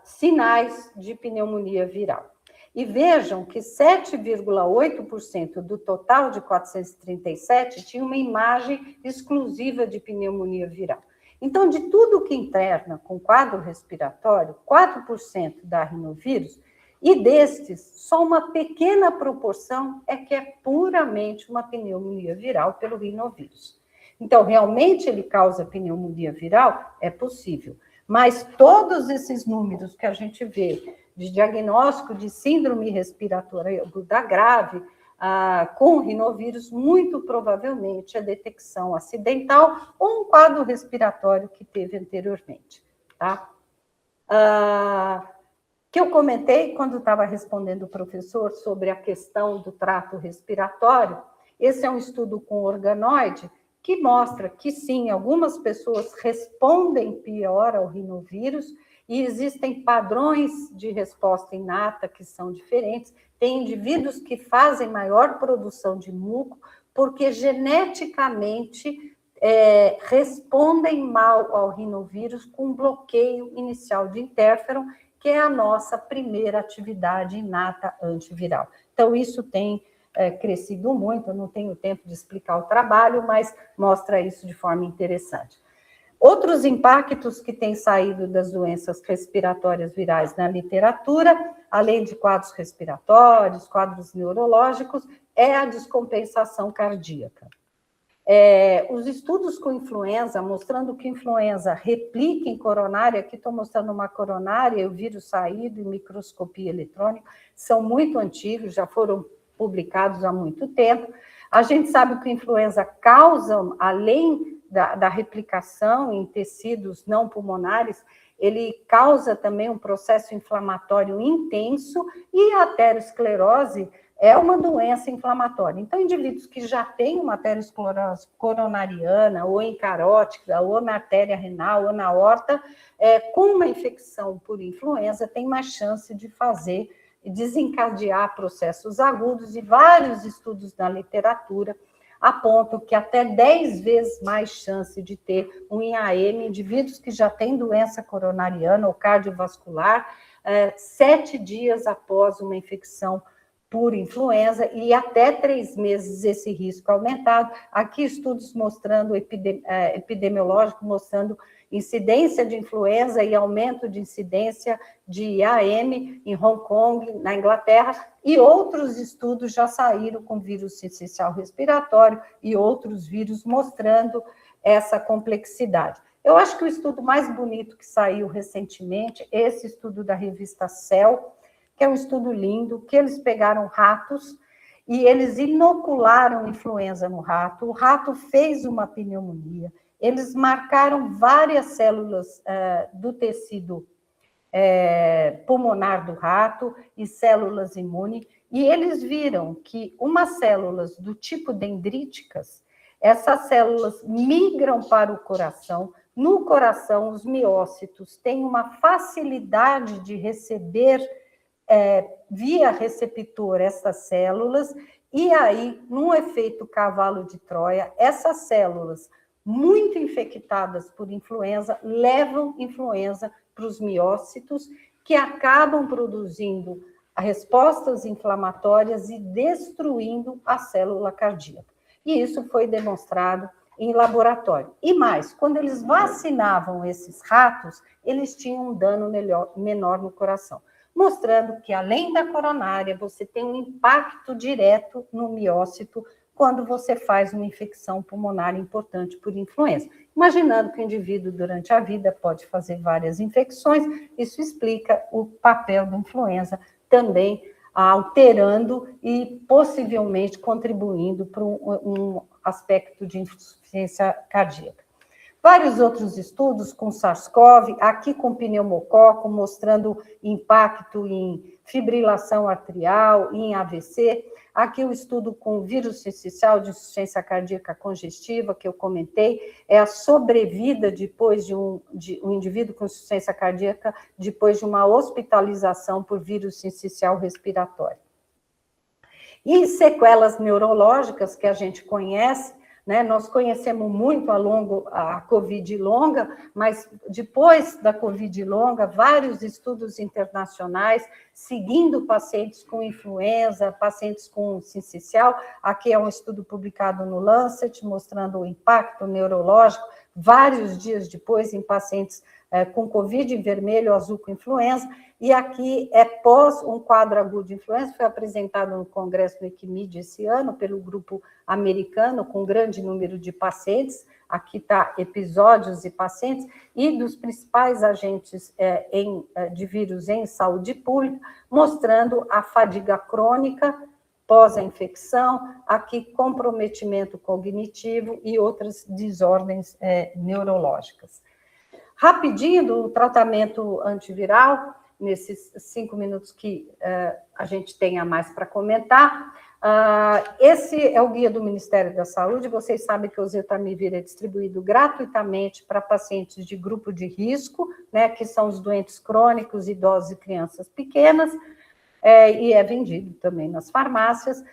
sinais de pneumonia viral. E vejam que 7,8% do total de 437 tinha uma imagem exclusiva de pneumonia viral. Então, de tudo que interna com quadro respiratório, 4% dá rinovírus, e destes, só uma pequena proporção é que é puramente uma pneumonia viral pelo rinovírus. Então, realmente ele causa pneumonia viral? É possível. Mas todos esses números que a gente vê de diagnóstico de síndrome respiratória aguda grave com rinovírus, muito provavelmente é detecção acidental ou um quadro respiratório que teve anteriormente, tá? Que eu comentei quando estava respondendo o professor sobre a questão do trato respiratório. Esse é um estudo com organoide que mostra que, sim, algumas pessoas respondem pior ao rinovírus e existem padrões de resposta inata que são diferentes. Tem indivíduos que fazem maior produção de muco porque geneticamente respondem mal ao rinovírus com bloqueio inicial de interferon, que é a nossa primeira atividade inata antiviral. Então, isso tem crescido muito, eu não tenho tempo de explicar o trabalho, mas mostra isso de forma interessante. Outros impactos que têm saído das doenças respiratórias virais na literatura, além de quadros respiratórios, quadros neurológicos, é a descompensação cardíaca. Os estudos com influenza, mostrando que influenza replica em coronária, aqui estou mostrando uma coronária, o vírus saído em microscopia eletrônica, são muito antigos, já foram publicados há muito tempo. A gente sabe que a influenza causa, além da replicação em tecidos não pulmonares, ele causa também um processo inflamatório intenso e a aterosclerose é uma doença inflamatória. Então, indivíduos que já têm uma aterosclerose coronariana ou encarótica, ou na artéria renal, ou na aorta, com uma infecção por influenza, tem mais chance de desencadear processos agudos, e vários estudos na literatura apontam que até 10 vezes mais chance de ter um IAM em indivíduos que já têm doença coronariana ou cardiovascular 7 dias após uma infecção por influenza, e até 3 meses esse risco aumentado. Aqui estudos mostrando, epidemiológico, mostrando incidência de influenza e aumento de incidência de IAM em Hong Kong, na Inglaterra, e outros estudos já saíram com vírus sincicial respiratório e outros vírus mostrando essa complexidade. Eu acho que o estudo mais bonito que saiu recentemente é esse estudo da revista Cell, que é um estudo lindo, que eles pegaram ratos e eles inocularam influenza no rato, o rato fez uma pneumonia, eles marcaram várias células do tecido pulmonar do rato e células imunes, e eles viram que umas células do tipo dendríticas, essas células migram para o coração. No coração, os miócitos têm uma facilidade de receber via receptor essas células, e aí, num efeito cavalo de Troia, essas células muito infectadas por influenza levam influenza para os miócitos, que acabam produzindo respostas inflamatórias e destruindo a célula cardíaca. E isso foi demonstrado em laboratório. E mais, quando eles vacinavam esses ratos, eles tinham um dano menor no coração, mostrando que, além da coronária, você tem um impacto direto no miócito quando você faz uma infecção pulmonar importante por influenza. Imaginando que o indivíduo, durante a vida, pode fazer várias infecções, isso explica o papel da influenza também alterando e possivelmente contribuindo para um aspecto de insuficiência cardíaca. Vários outros estudos com SARS-CoV, aqui com pneumococo, mostrando impacto em fibrilação arterial, em AVC. Aqui o estudo com vírus sincicial de insuficiência cardíaca congestiva, que eu comentei, é a sobrevida depois de um indivíduo com insuficiência cardíaca, depois de uma hospitalização por vírus sincicial respiratório. E sequelas neurológicas que a gente conhece, né? Nós conhecemos muito a Covid longa, mas depois da Covid longa, vários estudos internacionais seguindo pacientes com influenza, pacientes com sincicial. Aqui é um estudo publicado no Lancet, mostrando o impacto neurológico, vários dias depois, em pacientes com Covid em vermelho, azul com influenza, e aqui é pós um quadro agudo de influenza, foi apresentado no Congresso do ECMID esse ano, pelo grupo americano, com grande número de pacientes, aqui está episódios e pacientes, e dos principais agentes de vírus em saúde pública, mostrando a fadiga crônica pós a infecção, aqui comprometimento cognitivo e outras desordens neurológicas. Rapidinho do tratamento antiviral, nesses 5 minutos que a gente tem a mais para comentar. Esse é o guia do Ministério da Saúde. Vocês sabem que o oseltamivir é distribuído gratuitamente para pacientes de grupo de risco, né, que são os doentes crônicos, idosos e crianças pequenas, e é vendido também nas farmácias.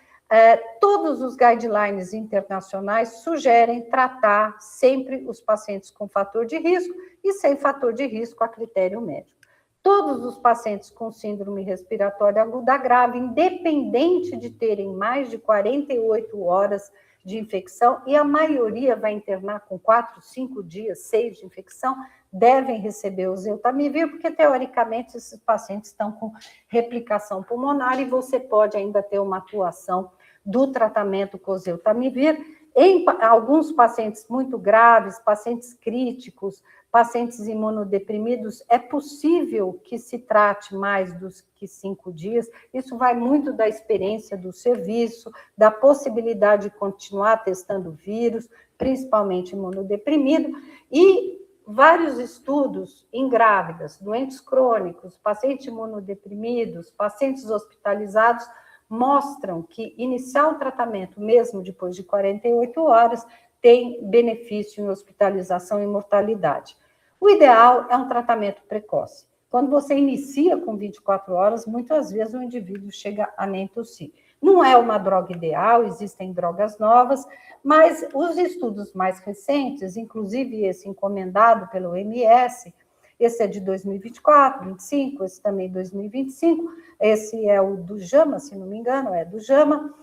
Todos os guidelines internacionais sugerem tratar sempre os pacientes com fator de risco e sem fator de risco a critério médico. Todos os pacientes com síndrome respiratória aguda grave, independente de terem mais de 48 horas de infecção, e a maioria vai internar com 4, 5 dias, 6 de infecção, devem receber o oseltamivir, porque, teoricamente, esses pacientes estão com replicação pulmonar e você pode ainda ter uma atuação do tratamento com oseltamivir. Em alguns pacientes muito graves, pacientes críticos, pacientes imunodeprimidos, é possível que se trate mais dos que 5 dias. Isso vai muito da experiência do serviço, da possibilidade de continuar testando vírus, principalmente imunodeprimido, e vários estudos em grávidas, doentes crônicos, pacientes imunodeprimidos, pacientes hospitalizados, mostram que iniciar o tratamento, mesmo depois de 48 horas, tem benefício em hospitalização e mortalidade. O ideal é um tratamento precoce. Quando você inicia com 24 horas, muitas vezes o indivíduo chega a nem tossir. Não é uma droga ideal, existem drogas novas, mas os estudos mais recentes, inclusive esse encomendado pelo OMS, esse é de 2024, 2025, esse também 2025, esse é o do JAMA, se não me engano, é do JAMA,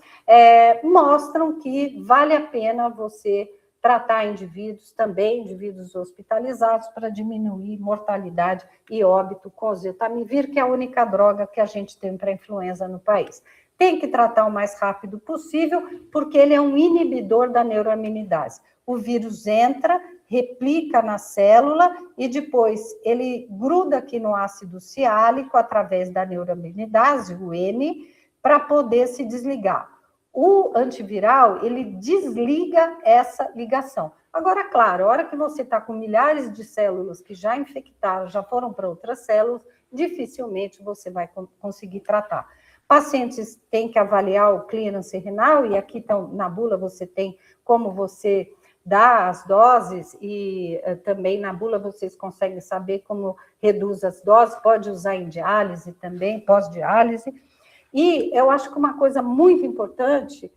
mostram que vale a pena você tratar indivíduos, também indivíduos hospitalizados, para diminuir mortalidade e óbito com oseltamivir, que é a única droga que a gente tem para influenza no país. Tem que tratar o mais rápido possível, porque ele é um inibidor da neuroaminidase. O vírus entra, replica na célula e depois ele gruda aqui no ácido ciálico através da neuroaminidase, o N, para poder se desligar. O antiviral, ele desliga essa ligação. Agora, claro, a hora que você está com milhares de células que já infectaram, já foram para outras células, dificilmente você vai conseguir tratar. Pacientes têm que avaliar o clearance renal, e aqui na bula você tem como você dá as doses, e também na bula vocês conseguem saber como reduz as doses, pode usar em diálise também, pós-diálise. E eu acho que uma coisa muito importante,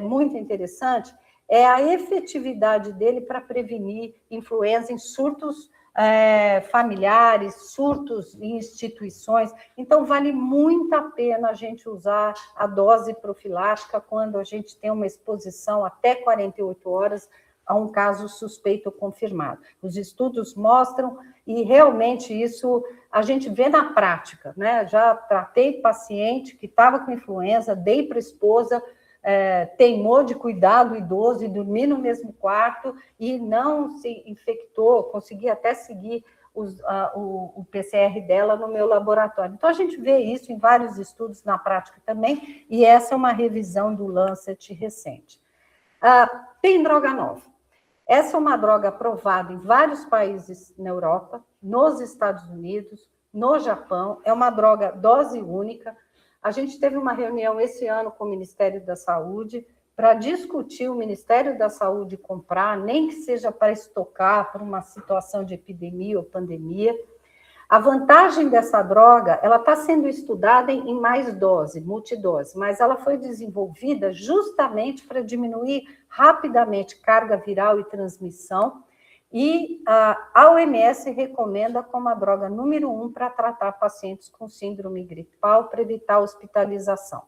muito interessante, é a efetividade dele para prevenir influenza em surtos familiares, surtos em instituições. Então, vale muito a pena a gente usar a dose profilática quando a gente tem uma exposição até 48 horas a um caso suspeito ou confirmado. Os estudos mostram, e realmente isso a gente vê na prática, né? Já tratei paciente que estava com influenza, dei para a esposa, teimou de cuidar do idoso e dormir no mesmo quarto e não se infectou, consegui até seguir o PCR dela no meu laboratório. Então, a gente vê isso em vários estudos na prática também, e essa é uma revisão do Lancet recente. Tem droga nova. Essa é uma droga aprovada em vários países na Europa, nos Estados Unidos, no Japão, é uma droga dose única. A gente teve uma reunião esse ano com o Ministério da Saúde para discutir o Ministério da Saúde comprar, nem que seja para estocar por uma situação de epidemia ou pandemia. A vantagem dessa droga, ela está sendo estudada em mais dose, multidose, mas ela foi desenvolvida justamente para diminuir rapidamente carga viral e transmissão, e a OMS recomenda como a droga número 1 para tratar pacientes com síndrome gripal, para evitar hospitalização.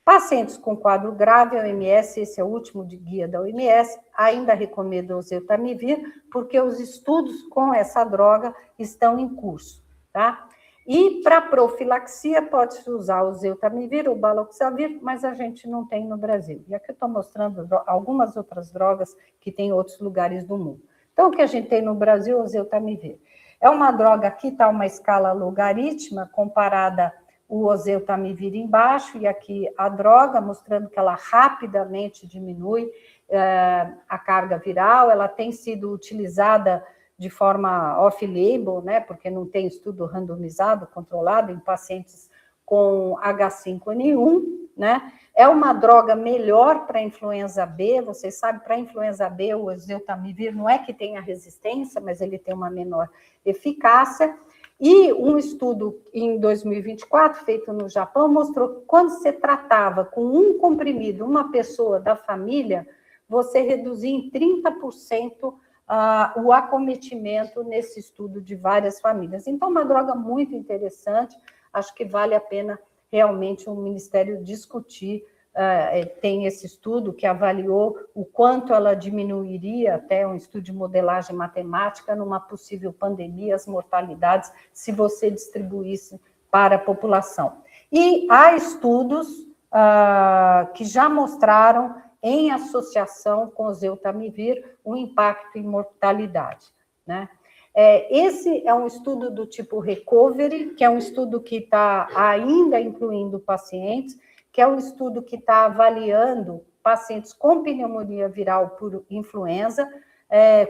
Pacientes com quadro grave, a OMS, esse é o último guia da OMS, ainda recomenda o oseltamivir, porque os estudos com essa droga estão em curso, tá? E para profilaxia pode-se usar o oseltamivir ou baloxavir, mas a gente não tem no Brasil. E aqui eu estou mostrando algumas outras drogas que tem em outros lugares do mundo. Então, o que a gente tem no Brasil é o oseltamivir. É uma droga, aqui está uma escala logarítmica comparada o oseltamivir embaixo, e aqui a droga, mostrando que ela rapidamente diminui a carga viral. Ela tem sido utilizada de forma off-label, né, porque não tem estudo randomizado, controlado, em pacientes com H5N1, né? É uma droga melhor para influenza B, vocês sabem, para influenza B o oseltamivir não é que tenha resistência, mas ele tem uma menor eficácia. E um estudo em 2024, feito no Japão, mostrou que quando você tratava com um comprimido, uma pessoa da família, você reduzia em 30% o acometimento nesse estudo de várias famílias. Então, uma droga muito interessante, acho que vale a pena realmente o Ministério discutir. Tem esse estudo que avaliou o quanto ela diminuiria, até um estudo de modelagem matemática, numa possível pandemia, as mortalidades, se você distribuísse para a população. E há estudos que já mostraram, em associação com o oseltamivir, o impacto em mortalidade, né? Esse é um estudo do tipo recovery, que é um estudo que está ainda incluindo pacientes, que é um estudo que está avaliando pacientes com pneumonia viral por influenza,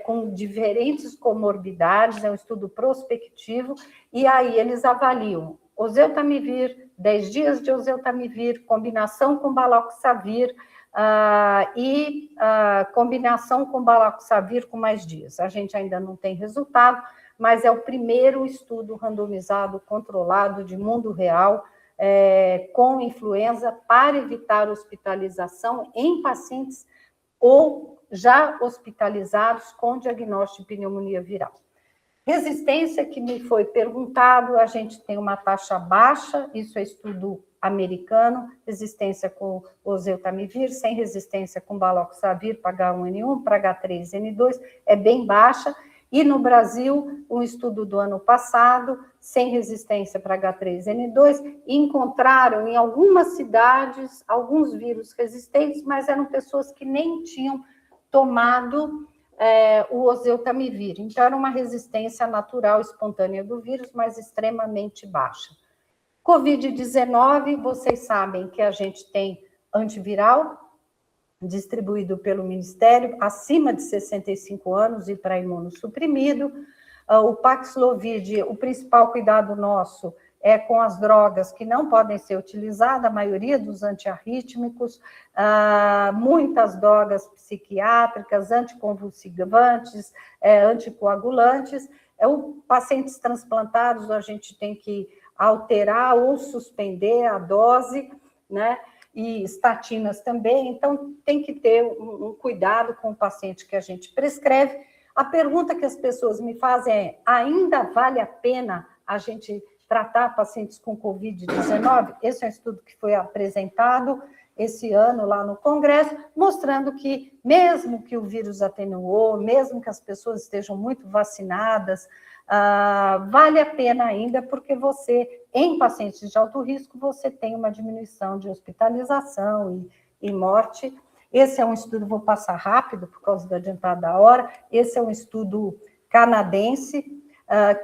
com diferentes comorbidades, é um estudo prospectivo, e aí eles avaliam oseltamivir, 10 dias de oseltamivir, combinação com baloxavir, e combinação com baloxavir com mais dias. A gente ainda não tem resultado, mas é o primeiro estudo randomizado, controlado, de mundo real, com influenza, para evitar hospitalização em pacientes ou já hospitalizados com diagnóstico de pneumonia viral. Resistência, que me foi perguntado, a gente tem uma taxa baixa, isso é estudo americano, resistência com oseltamivir, sem resistência com baloxavir para H1N1, para H3N2, é bem baixa. E no Brasil, um estudo do ano passado, sem resistência para H3N2, encontraram em algumas cidades alguns vírus resistentes, mas eram pessoas que nem tinham tomado o oseltamivir. Então, era uma resistência natural, espontânea do vírus, mas extremamente baixa. Covid-19, vocês sabem que a gente tem antiviral, distribuído pelo Ministério, acima de 65 anos e para imunossuprimido. O Paxlovid, o principal cuidado nosso é com as drogas que não podem ser utilizadas, a maioria dos antiarrítmicos, muitas drogas psiquiátricas, anticonvulsivantes, anticoagulantes. Pacientes transplantados, a gente tem que alterar ou suspender a dose, né? E estatinas também, então tem que ter um cuidado com o paciente que a gente prescreve. A pergunta que as pessoas me fazem é: ainda vale a pena a gente tratar pacientes com Covid-19? Esse é um estudo que foi apresentado esse ano lá no Congresso, mostrando que mesmo que o vírus atenuou, mesmo que as pessoas estejam muito vacinadas, vale a pena ainda, porque você, em pacientes de alto risco, você tem uma diminuição de hospitalização e morte. Esse é um estudo, vou passar rápido por causa do adiantado da hora, esse é um estudo canadense,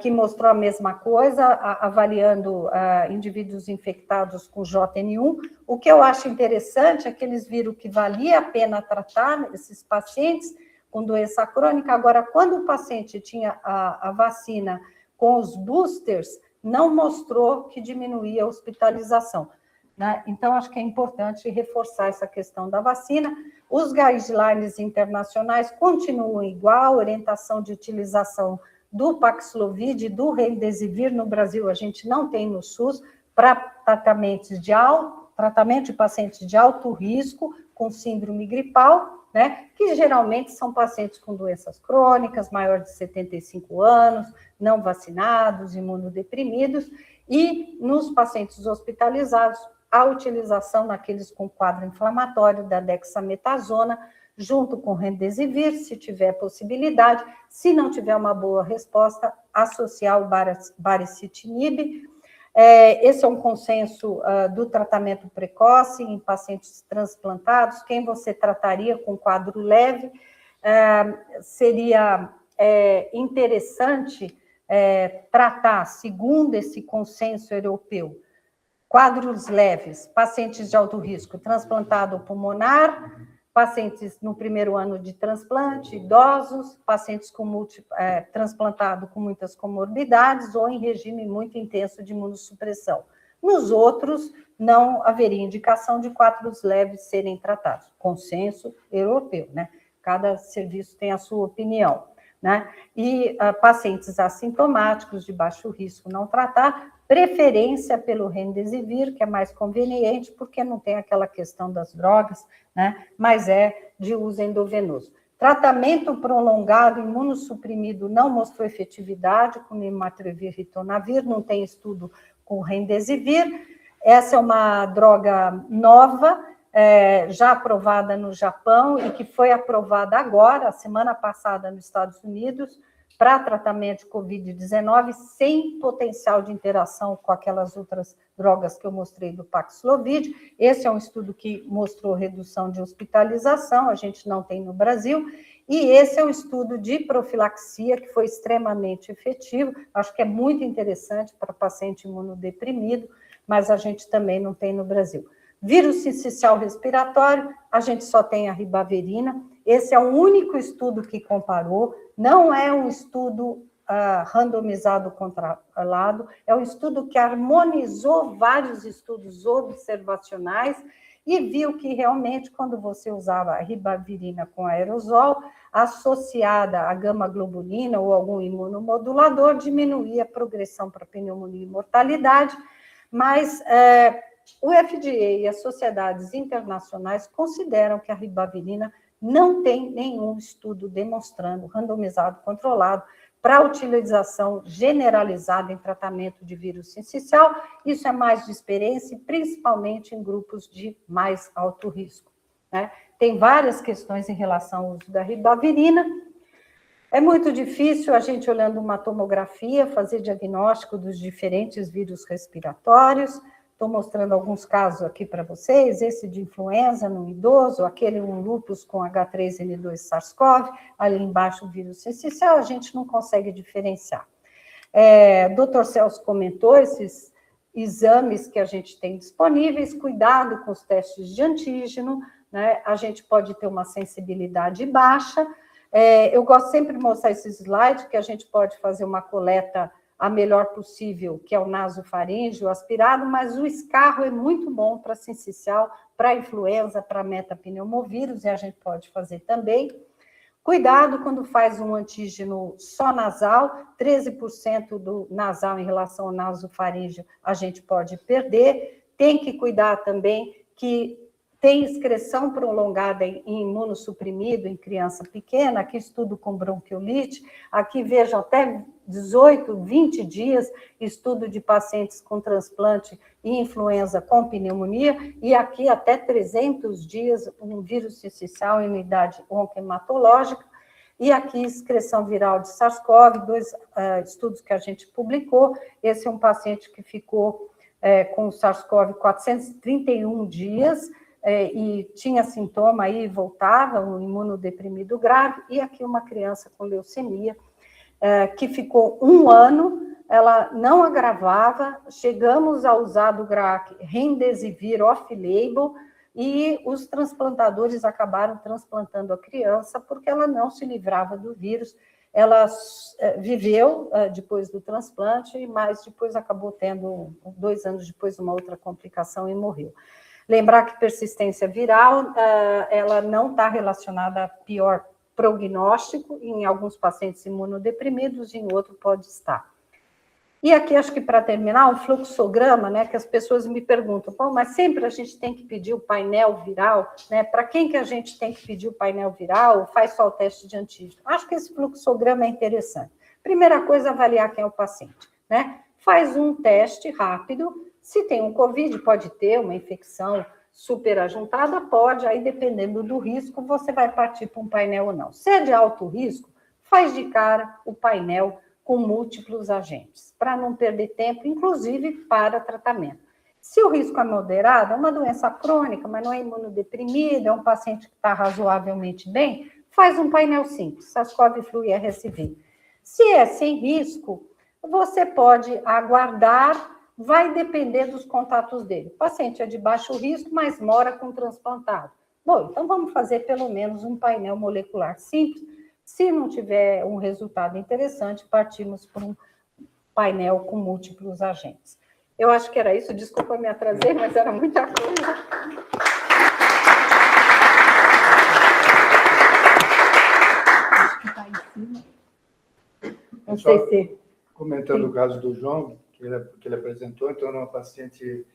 que mostrou a mesma coisa, avaliando indivíduos infectados com JN1. O que eu acho interessante é que eles viram que valia a pena tratar esses pacientes, com doença crônica. Agora, quando o paciente tinha a vacina com os boosters, não mostrou que diminuía a hospitalização, né? Então, acho que é importante reforçar essa questão da vacina. Os guidelines internacionais continuam igual, orientação de utilização do Paxlovid e do Remdesivir no Brasil, a gente não tem no SUS, para tratamento de pacientes de alto risco, com síndrome gripal, né, que geralmente são pacientes com doenças crônicas, maior de 75 anos, não vacinados, imunodeprimidos, e nos pacientes hospitalizados, a utilização naqueles com quadro inflamatório da dexametasona, junto com Remdesivir, se tiver possibilidade, se não tiver uma boa resposta, associar o baricitinib. Esse é um consenso do tratamento precoce em pacientes transplantados. Quem você trataria com quadro leve? Seria interessante tratar, segundo esse consenso europeu, quadros leves, pacientes de alto risco, transplantado pulmonar, pacientes no primeiro ano de transplante, idosos, pacientes com transplantado com muitas comorbidades ou em regime muito intenso de imunossupressão. Nos outros, não haveria indicação de quadros leves serem tratados. Consenso europeu, né? Cada serviço tem a sua opinião, né? E pacientes assintomáticos de baixo risco não tratar, preferência pelo Remdesivir, que é mais conveniente, porque não tem aquela questão das drogas, né? Mas é de uso endovenoso. Tratamento prolongado, imunossuprimido, não mostrou efetividade com Nirmatrelvir e Ritonavir, não tem estudo com Remdesivir. Essa é uma droga nova, já aprovada no Japão e que foi aprovada agora, semana passada, nos Estados Unidos, para tratamento de Covid-19, sem potencial de interação com aquelas outras drogas que eu mostrei do Paxlovid. Esse é um estudo que mostrou redução de hospitalização, a gente não tem no Brasil, e esse é um estudo de profilaxia que foi extremamente efetivo, acho que é muito interessante para paciente imunodeprimido, mas a gente também não tem no Brasil. Vírus sincicial respiratório, a gente só tem a ribavirina, esse é o único estudo que comparou, não é um estudo randomizado controlado, é um estudo que harmonizou vários estudos observacionais e viu que realmente quando você usava a ribavirina com aerosol, associada à gama-globulina ou algum imunomodulador, diminuía a progressão para pneumonia e mortalidade, mas o FDA e as sociedades internacionais consideram que a ribavirina não tem nenhum estudo demonstrando, randomizado, controlado, para utilização generalizada em tratamento de vírus sincicial. Isso é mais de experiência, principalmente em grupos de mais alto risco, né? Tem várias questões em relação ao uso da ribavirina. É muito difícil a gente, olhando uma tomografia, fazer diagnóstico dos diferentes vírus respiratórios. Estou mostrando alguns casos aqui para vocês, esse de influenza no idoso, aquele um lúpus com H3N2 SARS-CoV, ali embaixo o vírus sincicial, a gente não consegue diferenciar. Dr. Celso comentou esses exames que a gente tem disponíveis, cuidado com os testes de antígeno, né? A gente pode ter uma sensibilidade baixa. Eu gosto sempre de mostrar esse slide, que a gente pode fazer uma coleta a melhor possível, que é o nasofaríngeo aspirado, mas o escarro é muito bom para sincicial, para influenza, para metapneumovírus, e a gente pode fazer também. Cuidado quando faz um antígeno só nasal, 13% do nasal em relação ao nasofaríngeo a gente pode perder. Tem que cuidar também que tem excreção prolongada em imunossuprimido em criança pequena, aqui estudo com bronquiolite, aqui vejo até 18, 20 dias, estudo de pacientes com transplante e influenza com pneumonia, e aqui até 300 dias, um vírus sincicial em unidade oncohematológica, e aqui excreção viral de SARS-CoV, 2 estudos que a gente publicou. Esse é um paciente que ficou com SARS-CoV 431 dias, e tinha sintoma aí, voltava, um imunodeprimido grave, e aqui uma criança com leucemia, que ficou 1 ano, ela não agravava, chegamos a usar do GRAC Remdesivir off-label, e os transplantadores acabaram transplantando a criança porque ela não se livrava do vírus. Ela viveu depois do transplante, mas depois acabou tendo, 2 anos depois, uma outra complicação e morreu. Lembrar que persistência viral, ela não está relacionada a pior prognóstico, em alguns pacientes imunodeprimidos, em outro pode estar. E aqui, acho que para terminar, um fluxograma, né, que as pessoas me perguntam, pô, mas sempre a gente tem que pedir o painel viral, né? Para quem que a gente tem que pedir o painel viral? Ou faz só o teste de antígeno? Acho que esse fluxograma é interessante. Primeira coisa, avaliar quem é o paciente, né? Faz um teste rápido. Se tem um COVID, pode ter uma infecção superajuntada, pode, aí dependendo do risco, você vai partir para um painel ou não. Se é de alto risco, faz de cara o painel com múltiplos agentes, para não perder tempo, inclusive para tratamento. Se o risco é moderado, é uma doença crônica, mas não é imunodeprimido, é um paciente que está razoavelmente bem, faz um painel simples, SARS-CoV-Flu e RSV. Se é sem risco, você pode aguardar, vai depender dos contatos dele. O paciente é de baixo risco, mas mora com transplantado. Bom, então vamos fazer pelo menos um painel molecular simples. Se não tiver um resultado interessante, partimos para um painel com múltiplos agentes. Eu acho que era isso, desculpa me atrasei, mas era muita coisa. Acho que está em cima. Não sei se... Comentando o caso do João, que ele apresentou, então, era uma paciente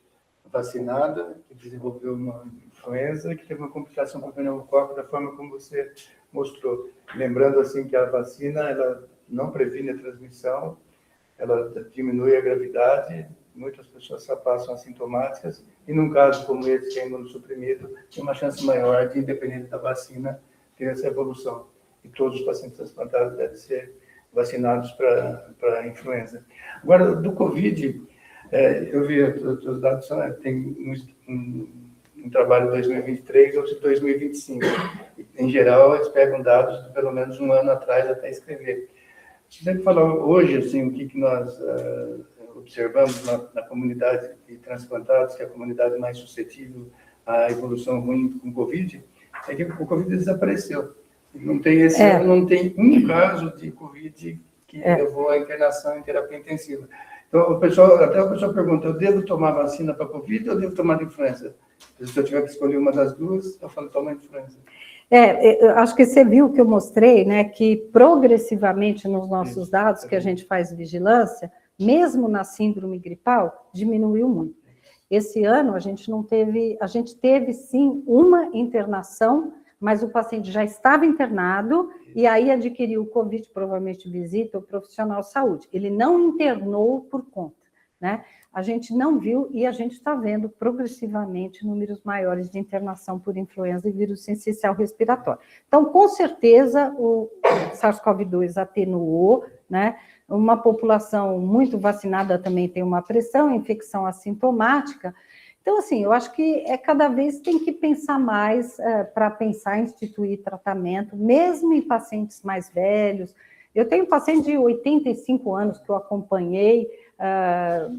vacinada, que desenvolveu uma influenza, que teve uma complicação com o pneumococo da forma como você mostrou. Lembrando, assim, que a vacina, ela não previne a transmissão, ela diminui a gravidade, muitas pessoas só passam assintomáticas, e num caso como esse, que é imunossuprimido, tem uma chance maior de, independente da vacina, ter essa evolução. E todos os pacientes transplantados devem ser vacinados para a influenza. Agora, do Covid, eu vi os dados, tem um trabalho de 2023 ou de 2025. Em geral, eles pegam dados de pelo menos um ano atrás até escrever. Você deve falar hoje, assim, o que nós observamos na comunidade de transplantados, que é a comunidade mais suscetível à evolução ruim com o Covid, é que o Covid desapareceu. Não tem não tem um caso de Covid que levou à internação em terapia intensiva. Então, até a pessoa pergunta, eu devo tomar vacina para Covid ou devo tomar de influenza? Se eu tiver que escolher uma das duas, eu falo, toma influenza. Eu acho que você viu que eu mostrei, né, que progressivamente nos nossos dados, que a gente faz vigilância, mesmo na síndrome gripal, diminuiu muito. Esse ano a gente teve sim uma internação, mas o paciente já estava internado e aí adquiriu o Covid, provavelmente visita o profissional de saúde. Ele não internou por conta, né? A gente não viu e a gente está vendo progressivamente números maiores de internação por influenza e vírus sincicial respiratório. Então, com certeza, o SARS-CoV-2 atenuou, né? Uma população muito vacinada também tem uma pressão, infecção assintomática. Então, assim, eu acho que cada vez tem que pensar mais para pensar em instituir tratamento, mesmo em pacientes mais velhos. Eu tenho um paciente de 85 anos que eu acompanhei,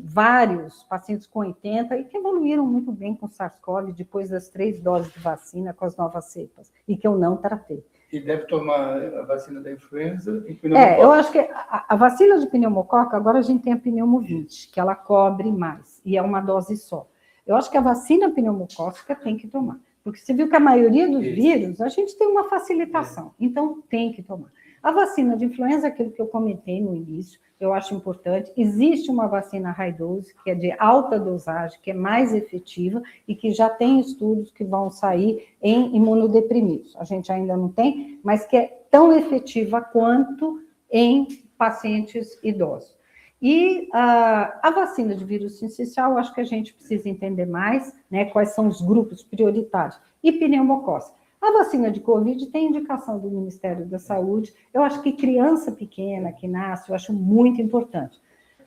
vários pacientes com 80 e que evoluíram muito bem com SARS-CoV depois das 3 doses de vacina com as novas cepas e que eu não tratei. E deve tomar a vacina da influenza e pneumococo. Eu acho que a vacina de pneumococo, agora a gente tem a pneumovinte, que ela cobre mais e é uma dose só. Eu acho que a vacina pneumocócica tem que tomar, porque você viu que a maioria dos vírus, a gente tem uma facilitação, então tem que tomar. A vacina de influenza, aquilo que eu comentei no início, eu acho importante. Existe uma vacina high dose, que é de alta dosagem, que é mais efetiva e que já tem estudos que vão sair em imunodeprimidos. A gente ainda não tem, mas que é tão efetiva quanto em pacientes idosos. E a vacina de vírus sincicial, eu acho que a gente precisa entender mais, né, quais são os grupos prioritários. E pneumocócica. A vacina de Covid tem indicação do Ministério da Saúde. Eu acho que criança pequena que nasce, eu acho muito importante.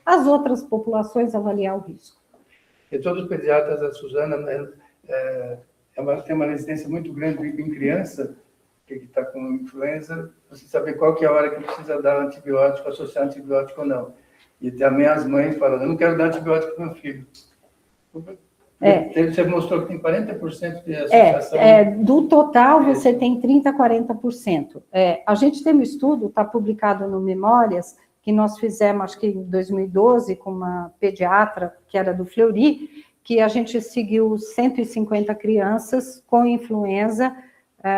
As outras populações, avaliar o risco. E todos os pediatras, a Suzana, tem uma resistência muito grande em criança, que está com influenza, você saber qual que é a hora que precisa dar antibiótico, associar antibiótico ou não. E também as mães falam, eu não quero dar antibiótico para meu filho. Você mostrou que tem 40% de associação. Do total, você tem 30% a 40%. A gente tem um estudo, está publicado no Memórias, que nós fizemos, acho que em 2012, com uma pediatra, que era do Fleury, que a gente seguiu 150 crianças com influenza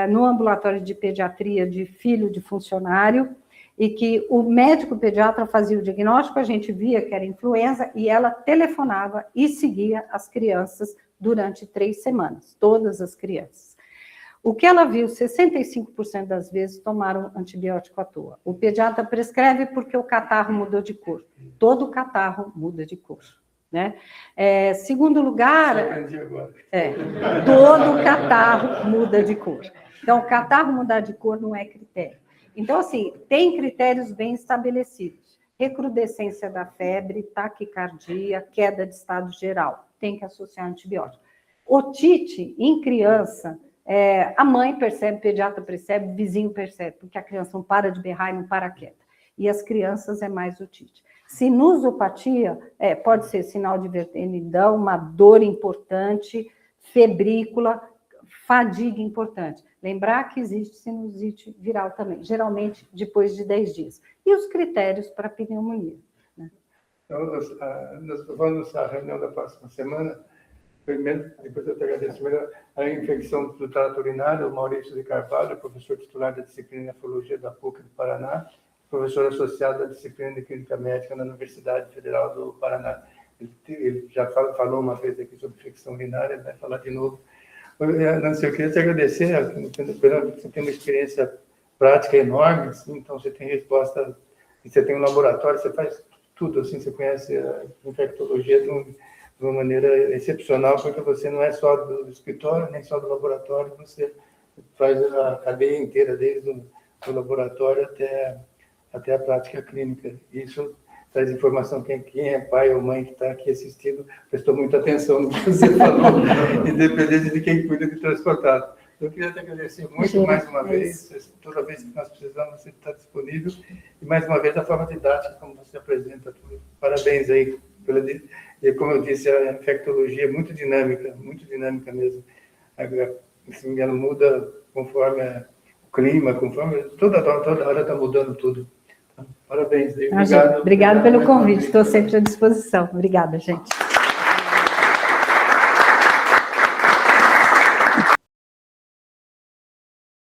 no ambulatório de pediatria de filho de funcionário, e que o médico pediatra fazia o diagnóstico, a gente via que era influenza, e ela telefonava e seguia as crianças durante 3 semanas, todas as crianças. O que ela viu, 65% das vezes tomaram antibiótico à toa. O pediatra prescreve porque o catarro mudou de cor. Todo catarro muda de cor, né? Segundo lugar, todo catarro muda de cor. Então, o catarro mudar de cor não é critério. Então, assim, tem critérios bem estabelecidos. Recrudescência da febre, taquicardia, queda de estado geral. Tem que associar antibiótico. Otite, em criança, a mãe percebe, o pediatra percebe, o vizinho percebe, porque a criança não para de berrar e não para quieta. E as crianças é mais otite. Sinusopatia, pode ser sinal de vertenidão, uma dor importante, febrícula, fadiga importante. Lembrar que existe sinusite viral também, geralmente depois de 10 dias. E os critérios para pneumonia. Né? Então, nós vamos à reunião da próxima semana. Primeiro, depois eu te agradeço. A infecção do trato urinário, o Maurício de Carvalho, professor titular da disciplina de nefrologia da PUC do Paraná, professor associado da disciplina de clínica médica na Universidade Federal do Paraná. Ele já falou uma vez aqui sobre infecção urinária, vai falar de novo. Nancy, eu queria te agradecer, você tem uma experiência prática enorme, assim, então você tem resposta, você tem um laboratório, você faz tudo, assim, você conhece a infectologia de uma maneira excepcional, porque você não é só do escritório, nem só do laboratório, você faz a cadeia inteira, desde o laboratório até a prática clínica. Isso traz informação, quem é pai ou mãe que está aqui assistindo, prestou muita atenção no que você falou, independente de quem cuida de transportado. Eu queria te agradecer muito mais uma vez, toda vez que nós precisamos, você está disponível, e mais uma vez a forma didática, como você apresenta tudo. Parabéns aí, e como eu disse, a infectologia é muito dinâmica mesmo. Assim, ela muda conforme o clima, conforme toda hora está mudando tudo. Parabéns. Obrigado pelo convite, estou sempre à disposição. Obrigada, gente.